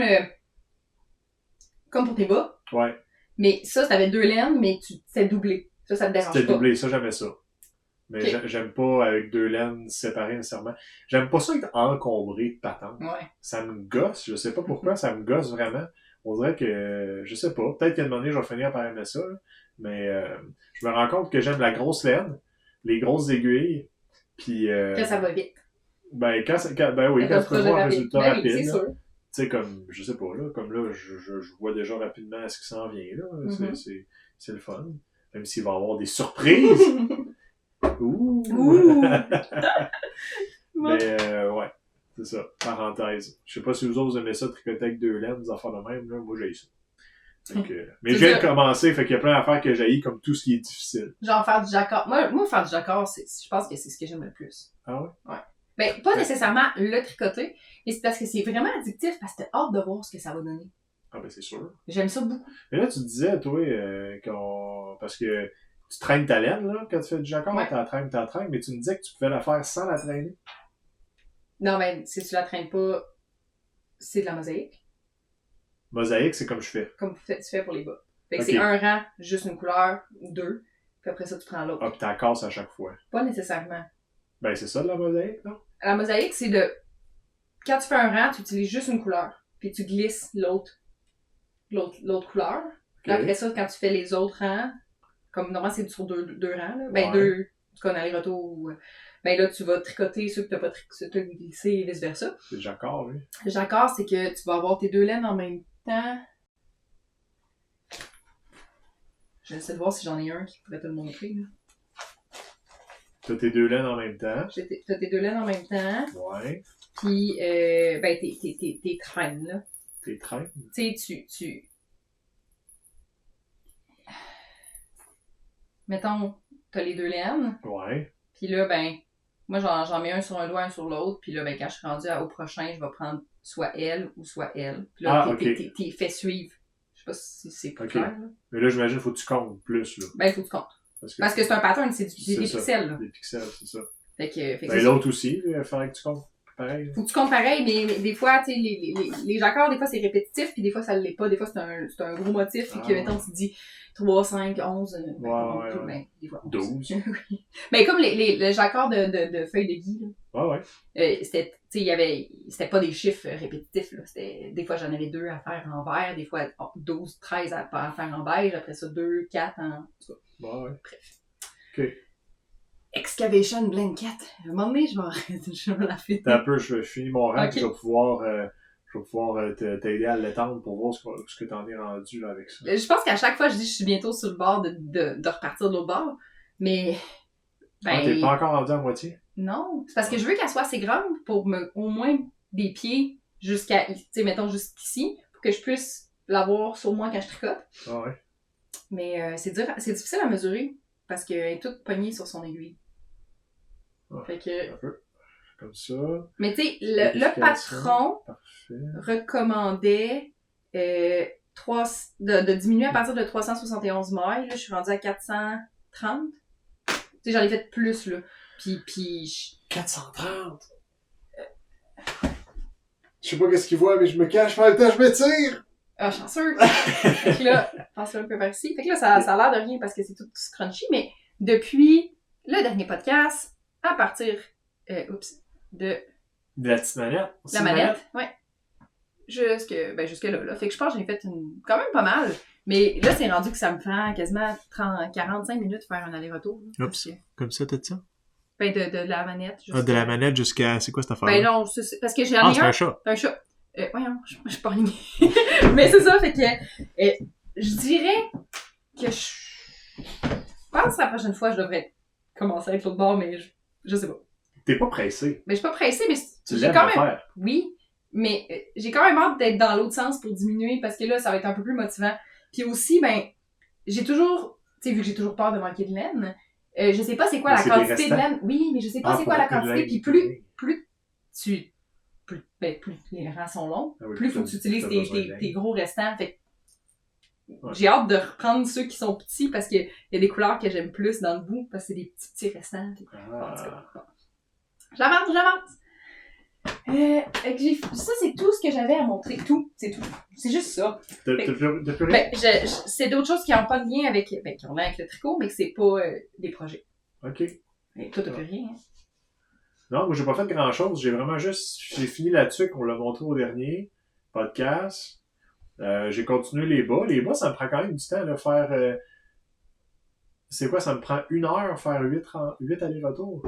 tes bas? Ouais. Mais ça, t'avais deux laines, mais c'est doublé. Ça te dérange pas? C'était doublé, ça j'aimais ça. Mais okay. J'aime pas avec deux laines séparées nécessairement. J'aime pas ça être encombré de patentes. Ouais. Ça me gosse, je sais pas pourquoi, ça me gosse vraiment. On dirait que, je sais pas, peut-être qu'à un moment donné, je vais finir par aimer ça, là. Mais je me rends compte que j'aime la grosse laine, les grosses aiguilles, puis... que ça va vite. Ben, quand tu peux voir un résultat rapide. Oui, c'est sûr. Tu sais, comme, je sais pas, là, comme là, je vois déjà rapidement ce qui s'en vient, là. Mm-hmm. C'est le fun. Même s'il va y avoir des surprises. Ouh! Mais, ouais. C'est ça. Parenthèse. Je sais pas si vous autres aimez ça, tricoter avec deux laines, des affaires de même, là. Moi, j'ai ça. Mais je viens de commencer, fait qu'il y a plein d'affaires que j'ai comme tout ce qui est difficile. Genre faire du jacquard. Moi faire du jacquard, je pense que c'est ce que j'aime le plus. Ah ouais? Ouais. Ben, pas nécessairement le tricoter, mais c'est parce que c'est vraiment addictif, parce que t'as hâte de voir ce que ça va donner. Ah ben c'est sûr. J'aime ça beaucoup. Mais là, tu te disais, toi, parce que tu traînes ta laine, là, quand tu fais du jacquard, t'en traînes, mais tu me disais que tu pouvais la faire sans la traîner. Non, mais si tu la traînes pas, c'est de la mosaïque. Mosaïque, c'est comme je fais. Comme tu fais pour les bas. Fait que c'est un rang, juste une couleur, ou deux, puis après ça, tu prends l'autre. Ah, puis t'en casses à chaque fois. Pas nécessairement. Ben, c'est ça de la mosaïque, non? La mosaïque, c'est de... Quand tu fais un rang, tu utilises juste une couleur, puis tu glisses l'autre couleur. Puis après ça, quand tu fais les autres rangs, comme normalement c'est sur deux rangs, là, ben deux, tu connais aller-retour, ben là, tu vas tricoter ceux que t'as pas glissé et vice-versa. C'est le jacquard, oui. Le jacquard, c'est que tu vas avoir tes deux laines en même temps. Je vais essayer de voir si j'en ai un qui pourrait te le montrer. Là. T'as tes deux laines en même temps. T'as tes deux laines en même temps. Ouais. Puis, ben, t'es traînes, là. T'es traînes? Tu sais, tu... Mettons, t'as les deux laines. Ouais. Puis là, ben, moi, j'en mets un sur un doigt, un sur l'autre. Puis là, ben, quand je suis rendue au prochain, je vais prendre soit elle ou soit elle. Puis là, t'es fait suivre. Je sais pas si c'est plus clair, là. Mais là, j'imagine, faut que tu comptes plus, là. Ben, il faut que tu comptes. Parce que c'est un pattern, c'est des pixels, là. Des pixels, c'est ça. Fait que ben, l'autre aussi, il faudrait que tu comptes pareil. Faut que tu comptes pareil, mais des fois, tu sais, les jacquards, des fois, c'est répétitif, puis des fois, ça l'est pas. Des fois, c'est un gros motif, puis que, mettons, tu dis 3, 5, 11, ben, des fois 12. Oui. Mais comme le jacquard de feuilles de gui, là. C'était, tu sais, c'était pas des chiffres répétitifs, là. Des fois, j'en avais 2 à faire en vert, des fois, 12, 13 à faire en beige, après ça, 2, 4 en... Bref. OK. Excavation Blanket. À un moment donné, je vais arrêter, je vais la finir. Un peu, je finis mon rang, puis je vais pouvoir t'aider à l'étendre pour voir ce que t'en es rendu là avec ça. Je pense qu'à chaque fois, je dis que je suis bientôt sur le bord de repartir de l'autre bord. Mais, T'es pas encore rendu à moitié? Non. C'est parce que je veux qu'elle soit assez grande pour au moins des pieds jusqu'à, tu sais, mettons jusqu'ici, pour que je puisse l'avoir sur moi quand je tricote. Ah ouais. Mais c'est difficile à mesurer parce qu'elle est toute pognée sur son aiguille. Ouais, fait que... un peu. Comme ça. Mais tu sais, le patron recommandait de diminuer à partir de 371 mailles. Là, je suis rendue à 430. Tu sais, j'en ai fait plus, là. Puis 430! Je sais pas qu'est-ce qu'il voit, mais je me cache, en même temps, je m'étire! Ah, chanceux! Fait que là, passe-le un peu par ici. Fait que là, ça a l'air de rien parce que c'est tout scrunchy, mais depuis le dernier podcast, à partir, de la petite manette? la manette, ouais. Jusque là. Fait que je pense que j'en ai fait quand même pas mal. Mais là, c'est rendu que ça me prend quasiment 45 minutes faire un aller-retour. Oups. Comme ça, t'as ça? Ben, de la manette. De la manette jusqu'à... C'est quoi cette affaire? Ben non, parce que j'ai un... c'est un chat. C'est un chat. Voyons, je suis pas alignée. Mais c'est ça, fait que... je dirais que je pense que la prochaine fois, je devrais commencer avec l'autre bord, mais je sais pas. T'es pas pressé. Ben, je suis pas pressée, mais j'ai quand même... Faire. Oui, mais j'ai quand même hâte d'être dans l'autre sens pour diminuer, parce que là, ça va être un peu plus motivant. Puis aussi, ben, j'ai toujours... Tu sais, vu que j'ai toujours peur de manquer de laine, je sais pas c'est quoi la quantité de laine. Oui, mais je sais pas c'est quoi la quantité. Puis plus les rangs sont longs, plus faut que tu utilises tes gros restants. Fait j'ai hâte de reprendre ceux qui sont petits parce qu'il y a des couleurs que j'aime plus dans le bout parce que c'est des petits restants. J'avance. Ça, c'est tout ce que j'avais à montrer. Tout. C'est tout. C'est juste ça. T'as plus rien? C'est d'autres choses qui n'ont pas de lien avec, qui ont lien avec le tricot, mais que c'est pas des projets. OK. Et toi, t'as plus rien, hein? Non, moi, j'ai pas fait grand-chose. J'ai fini là-dessus qu'on l'a montré au dernier podcast. J'ai continué les bas. Les bas, ça me prend quand même du temps de faire... c'est quoi? Ça me prend 1 heure faire 8 allers-retours?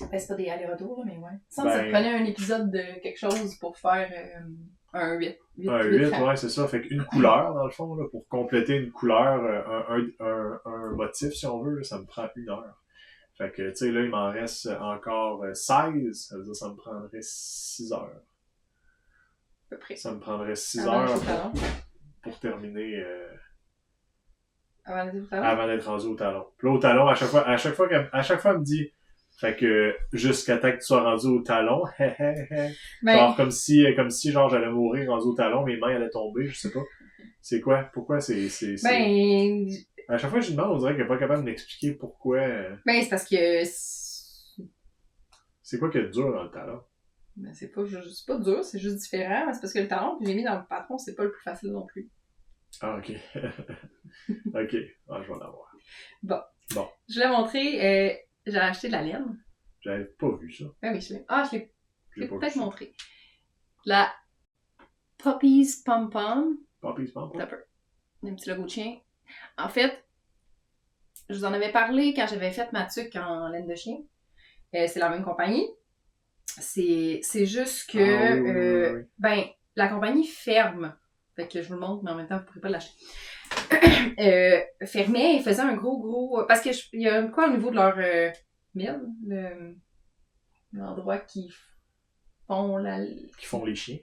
Ben, c'est pas des allers-retours, mais ouais. Ça te prenait un épisode de quelque chose pour faire un 8. Un 8, ouais, c'est ça. Fait qu'une couleur, dans le fond, là, pour compléter une couleur, un motif, si on veut, là, ça me prend 1 heure. Fait que, tu sais, là, il m'en reste encore 16. Ça veut dire que ça me prendrait 6 heures. À peu près. Ça me prendrait 6 heures pour terminer... Avant d'être rendu au talon. Puis là, au talon, à chaque fois, elle me dit... Fait que jusqu'à temps que tu sois rendu au talon, genre comme si genre j'allais mourir rendu au talon, mes mains allaient tomber, je sais pas. C'est quoi? Pourquoi c'est... À chaque fois que je lui demande, on dirait qu'elle est pas capable de m'expliquer pourquoi... Ben, c'est parce que... C'est quoi qui est dur dans le talon? Ben, c'est pas dur, c'est juste différent. C'est parce que le talon que j'ai mis dans le patron, c'est pas le plus facile non plus. Ah, ok. Ok. Ah, je vais en avoir. Bon. Je l'ai montré... j'ai acheté de la laine. J'avais pas vu ça. Ben oui, je l'ai peut-être montré. La Poppies Pom Pom. Poppies Pom Pom? Un petit logo de chien. En fait, je vous en avais parlé quand j'avais fait ma tuque en laine de chien. C'est la même compagnie. C'est juste que... oui. Ben, la compagnie ferme. Fait que je vous le montre, mais en même temps, vous ne pourrez pas l'acheter. Fermait et faisait un gros... Parce qu'il y a quoi au niveau de leur mille? L'endroit qui font Qui font les chiens?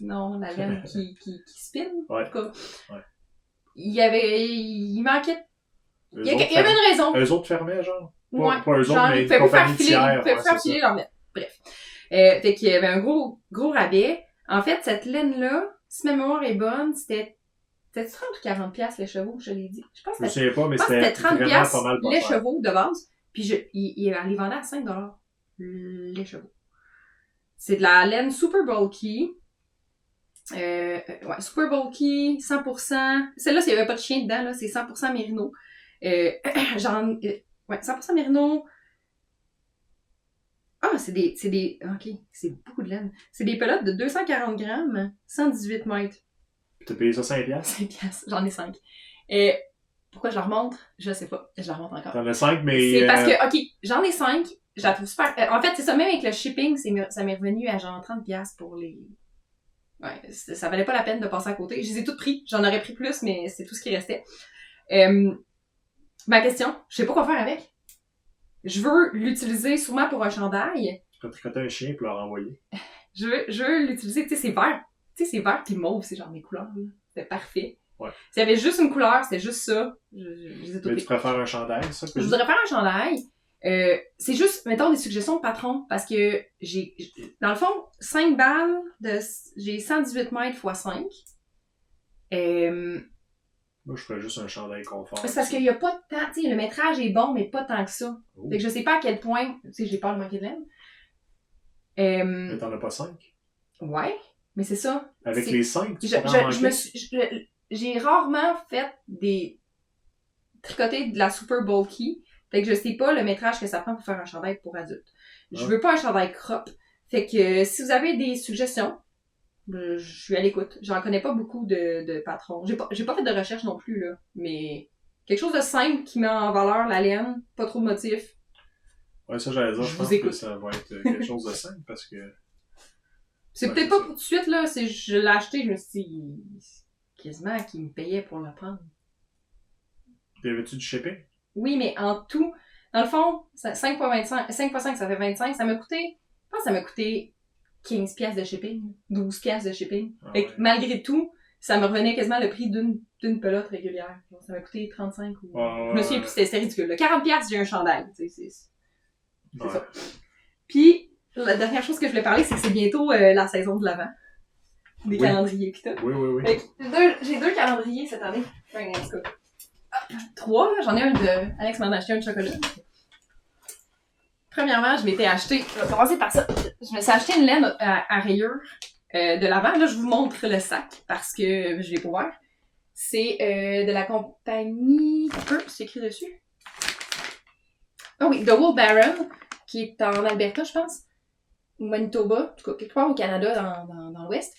Non, la laine qui spin. Ouais. En tout cas. Ouais. Il manquait... Il y avait une raison. Eux autres fermaient, genre? Pas eux autres, mais une compagnie tiers. Ils pouvaient faire filer leur laine. Bref. Fait qu'il y avait un gros rabais. En fait, cette laine-là, si ma mémoire est bonne, c'était 30 ou 40 piastres les chevaux, je l'ai dit. Je pense que c'était 30 piastres pas mal les chevaux de base. Puis il les vendait à 5 $ les chevaux. C'est de la laine super bulky. Super bulky, 100%. Celle-là, il n'y avait pas de chien dedans, là. C'est 100% mérino. 100% mérino. Ah, c'est des... Ok, c'est beaucoup de laine. C'est des pelotes de 240 grammes, 118 mètres. T'as payé ça 5 piastres? 5 piastres, j'en ai 5. Pourquoi je la remonte? Je sais pas. Je la remonte encore. T'en as 5, mais... C'est parce que, ok, j'en ai 5. Je la trouve super... en fait, c'est ça, même avec le shipping, ça m'est revenu à genre 30 piastres pour les... Ouais, ça valait pas la peine de passer à côté. Je les ai toutes pris. J'en aurais pris plus, mais c'est tout ce qui restait. Ma question, je sais pas quoi faire avec. je veux l'utiliser sûrement pour un chandail. Tu vas tricoter un chien pour le renvoyer. Je veux l'utiliser, tu sais, c'est vert. Tu sais, c'est vert pis mauve, c'est genre mes couleurs, là. C'était parfait. Ouais. S'il y avait juste une couleur, c'était juste ça. Je les ai toutes Mais les- tu préfères un chandail, ça? Je voudrais faire un chandail. C'est juste, mettons, des suggestions de patron, parce que dans le fond, 5 balles, j'ai 118 mètres x 5. Moi, je ferais juste un chandail confort. C'est parce qu'il y a pas de temps, tu sais, le métrage est bon, mais pas tant que ça. Oh. Fait que je sais pas à quel point, tu sais, j'ai peur de manquer de laine. Mais t'en as pas 5? Ouais, mais c'est ça. Avec C'est- les 5, tu Je pourrais en me manquer? suis, j'ai rarement fait tricoter de la super bulky. Fait que je sais pas le métrage que ça prend pour faire un chandail pour adulte. Je Ouais. veux pas un chandail crop. Fait que si vous avez des suggestions, je suis à l'écoute. J'en connais pas beaucoup de patrons. J'ai pas fait de recherche non plus, là. Mais quelque chose de simple qui met en valeur la laine, pas trop de motifs. Ouais, ça, j'allais dire, Je je vous pense que écoute. ça va être quelque chose de simple parce que. C'est Ouais, peut-être c'est pas ça. pour tout de suite, là. Je l'ai acheté, je me suis dit, quasiment qu'il me payait pour le prendre. T'avais-tu du shipping? Oui, mais en tout, dans le fond, 5,25, 5,5, ça fait 25. Ça m'a coûté, je pense que ça m'a coûté 15 piastres de shipping, 12 piastres de shipping. Ah Fait que ouais. malgré tout, ça me revenait quasiment le prix d'une pelote régulière. Donc, ça m'a coûté 35 ou... Ouais, Je me souviens plus, c'était ridicule. Là. 40 piastres, j'ai un chandail. Tu sais, c'est Ouais. ça. Puis, la dernière chose que je voulais parler, c'est que c'est bientôt la saison de l'Avent. Des Oui. calendriers pis tout. Oui, oui, oui. Fait que j'ai deux calendriers cette année. Enfin, en tout cas. 3, là. J'en ai un de... Alex m'en a acheté un de chocolat. Premièrement, je m'étais acheté... Je vais commencer par ça. Je me suis acheté une laine à rayures de l'Avent. Là, je vous montre le sac parce que je l'ai pas ouvert. C'est de la compagnie... C'est écrit dessus. Ah oui, The Wool Baron, qui est en Alberta, je pense. Ou Manitoba, en tout cas, quelque part au Canada, dans l'Ouest.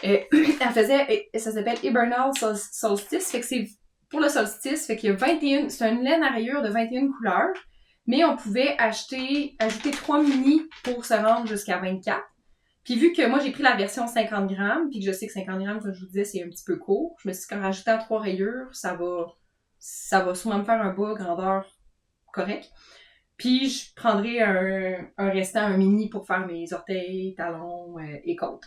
Elle faisait... Ça s'appelle Hibernal Solstice. Fait que c'est pour le solstice. Fait qu'il y a 21... C'est une laine à rayures de 21 couleurs. Mais on pouvait ajouter 3 mini pour se rendre jusqu'à 24. Puis vu que moi, j'ai pris la version 50 grammes, puis que je sais que 50 grammes, comme je vous disais, c'est un petit peu court, je me suis dit qu'en rajoutant 3 rayures, ça va sûrement me faire un bas grandeur correct. Puis je prendrai un restant, un mini pour faire mes orteils, talons et côtes.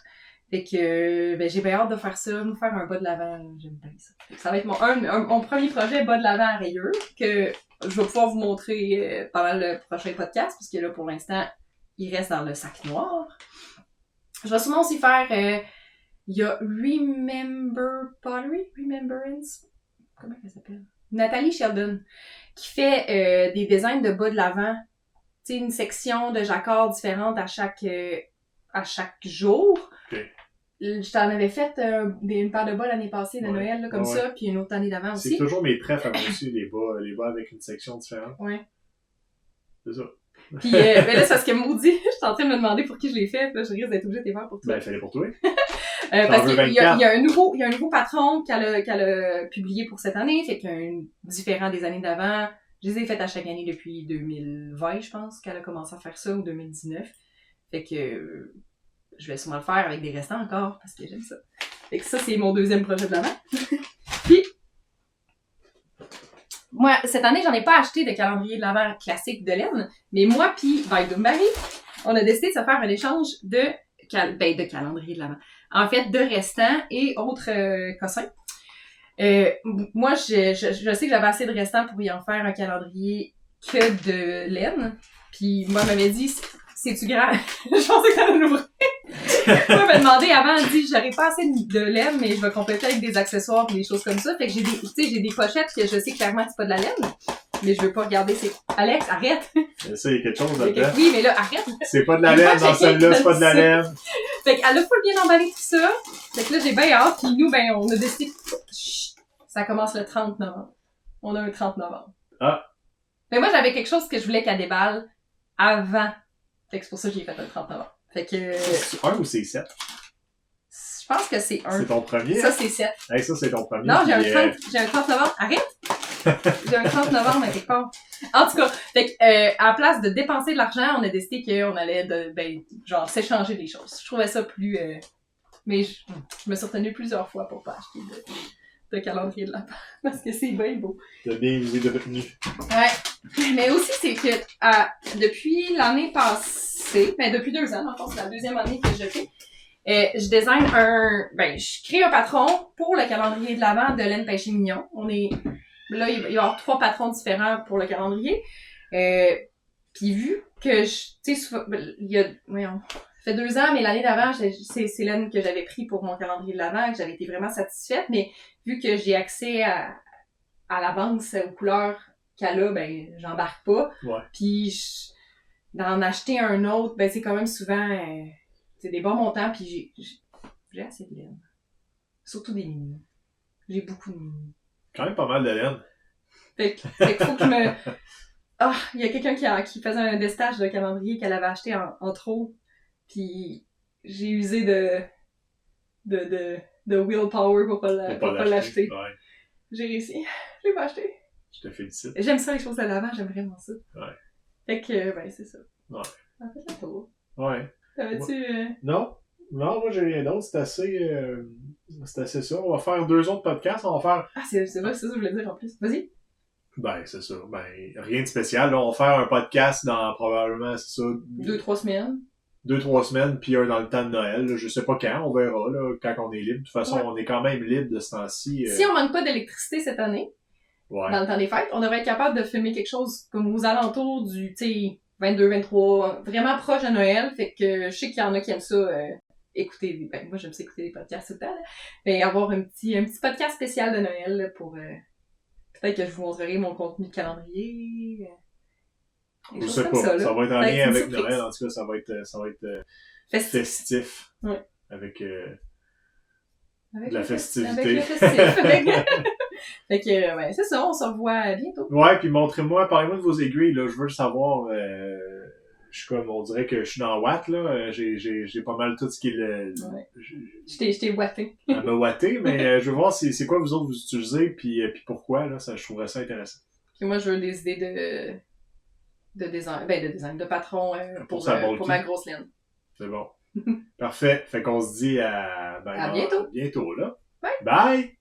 Fait que j'ai bien hâte de faire ça, nous faire un bas de l'avant, j'aime bien ça. Fait que ça va être mon premier projet bas de l'avant à rayures, que je vais pouvoir vous montrer pendant le prochain podcast, puisque là, pour l'instant, il reste dans le sac noir. Je vais sûrement aussi faire, il y a Remembrance, comment elle s'appelle? Nathalie Sheldon, qui fait des designs de bas de l'avant. Tu sais, une section de jacquard différente à chaque jour. Okay. Je t'en avais fait une paire de bas l'année passée de Ouais. Noël, là, comme Ouais. ça, puis une autre année d'avant C'est aussi. toujours mes traits à moi aussi, les bas avec une section différente. Ouais. C'est ça. Puis ben là, c'est parce que maudit, je suis en train de me demander pour qui je l'ai fait, puis là, je risque d'être obligée de les faire pour toi. Ben, fallait pour toi. Parce veux qu'il y a 24. un nouveau patron qu'elle a publié pour cette année, fait qu'il y a un différent des années d'avant. Je les ai faites à chaque année depuis 2020, je pense, qu'elle a commencé à faire ça, ou 2019. Fait que je vais sûrement le faire avec des restants encore, parce que j'aime ça. Fait que ça, c'est mon deuxième projet de l'avant. Puis, moi, cette année, j'en ai pas acheté de calendrier de l'avant classique de laine, mais moi puis Marie, on a décidé de se faire un échange de calendrier de l'avant. En fait, de restants et autres cossins. Moi, je sais que j'avais assez de restants pour y en faire un calendrier que de laine. Puis moi, elle m'avait dit, c'est-tu grand? Je pensais qu'elle allait l'ouvrir. Moi, elle m'a demandé avant, elle dit, j'aurais pas assez de laine, mais je vais compléter avec des accessoires et des choses comme ça. Fait que j'ai des pochettes que je sais clairement que c'est pas de la laine. Mais je veux pas regarder, c'est... Alex, arrête! Ça, il y a quelque chose là-dedans. Oui, mais là, arrête! C'est pas de la laine dans celle-là, c'est pas de la laine. Fait qu'elle a full bien emballé tout ça. Fait que là, j'ai bien hâte. Puis nous, ben, on a décidé... Chut, ça commence le 30 novembre. On a un 30 novembre. Ah. Mais moi, j'avais quelque chose que je voulais qu'elle déballe avant. Fait que c'est pour ça que j'ai fait le 30 novembre. Fait que... C'est 1 ou c'est 7? Je pense que c'est 1. C'est ton premier? Ça, c'est 7. Hey, ça, c'est ton premier. Non, puis, j'ai un 30 novembre. Arrête! J'ai un 30 novembre à quelque part. En tout cas, fait que, à la place de dépenser de l'argent, on a décidé qu'on allait, genre, s'échanger des choses. Je trouvais ça plus, mais je me suis retenue plusieurs fois pour pas acheter de calendrier de l'avant. Parce que c'est bien beau. T'as bien usé de retenue. Ouais. Mais aussi, c'est que depuis l'année passée, depuis 2 ans, dans le fond, c'est la 2e année que je fais, je design je crée un patron pour le calendrier de l'Avent de Laine Pêché Mignon. Là, il va y avoir 3 patrons différents pour le calendrier. Puis vu que tu sais, ça fait 2 ans, mais l'année d'avant, c'est Laine que j'avais pris pour mon calendrier de l'Avent, que j'avais été vraiment satisfaite, mais vu que j'ai accès à l'avance aux couleurs qu'elle a, j'embarque pas. Ouais. Puis d'en acheter un autre, c'est quand même souvent c'est des bons montants, puis j'ai assez de laine. Surtout des mini. J'ai beaucoup de mini. Quand même pas mal de laine. Fait qu'il faut que je me... il y a quelqu'un qui faisait un destage de calendrier qu'elle avait acheté en trop, puis j'ai usé de willpower pour pas l'acheter. Ouais. J'ai réussi. Je l'ai pas acheté. Je te félicite. J'aime ça, les choses de l'avant, j'aime vraiment ça. Ouais. Fait que, c'est ça. Ouais. Ça fait le tour. Ouais. T'avais-tu... Non, moi j'ai rien d'autre. C'est assez ça. On va faire 2 autres podcasts. On va faire... Ah, c'est vrai, c'est ça que je voulais dire en plus. Vas-y. C'est ça. Rien de spécial. Là, on va faire un podcast dans probablement, c'est ça... 2-3 semaines. 2-3 semaines, puis un dans le temps de Noël. Là. Je sais pas quand, on verra là, quand on est libre. De toute façon, on est quand même libre de ce temps-ci. Si on manque pas d'électricité cette année, dans le temps des fêtes, on devrait être capable de filmer quelque chose comme aux alentours du, 22, 23, vraiment proche de Noël. Fait que je sais qu'il y en a qui aiment ça, écouter, moi j'aime ça écouter des podcasts tout le temps, là. Mais avoir un petit podcast spécial de Noël là, pour, peut-être que je vous montrerai mon contenu de calendrier. Je sais pas, ça va être en lien avec Noël, en tout cas, ça va être festif. Ouais. Avec de la festivité. Avec le festif. Fait que, c'est ça, on se revoit bientôt. Ouais, puis parlez-moi de vos aiguilles, là, je veux le savoir. Je suis comme, on dirait que je suis dans Watt, là. J'ai pas mal tout ce qui est le... Ouais. Je t'ai watté. Elle m'a watté, mais je veux voir c'est quoi vous autres vous utilisez, puis pourquoi, là, je trouverais ça intéressant. Puis moi, je veux des idées de design, de patron pour ma grosse laine. C'est bon. Parfait. Fait qu'on se dit à bientôt. Bientôt, là. Bye. Bye!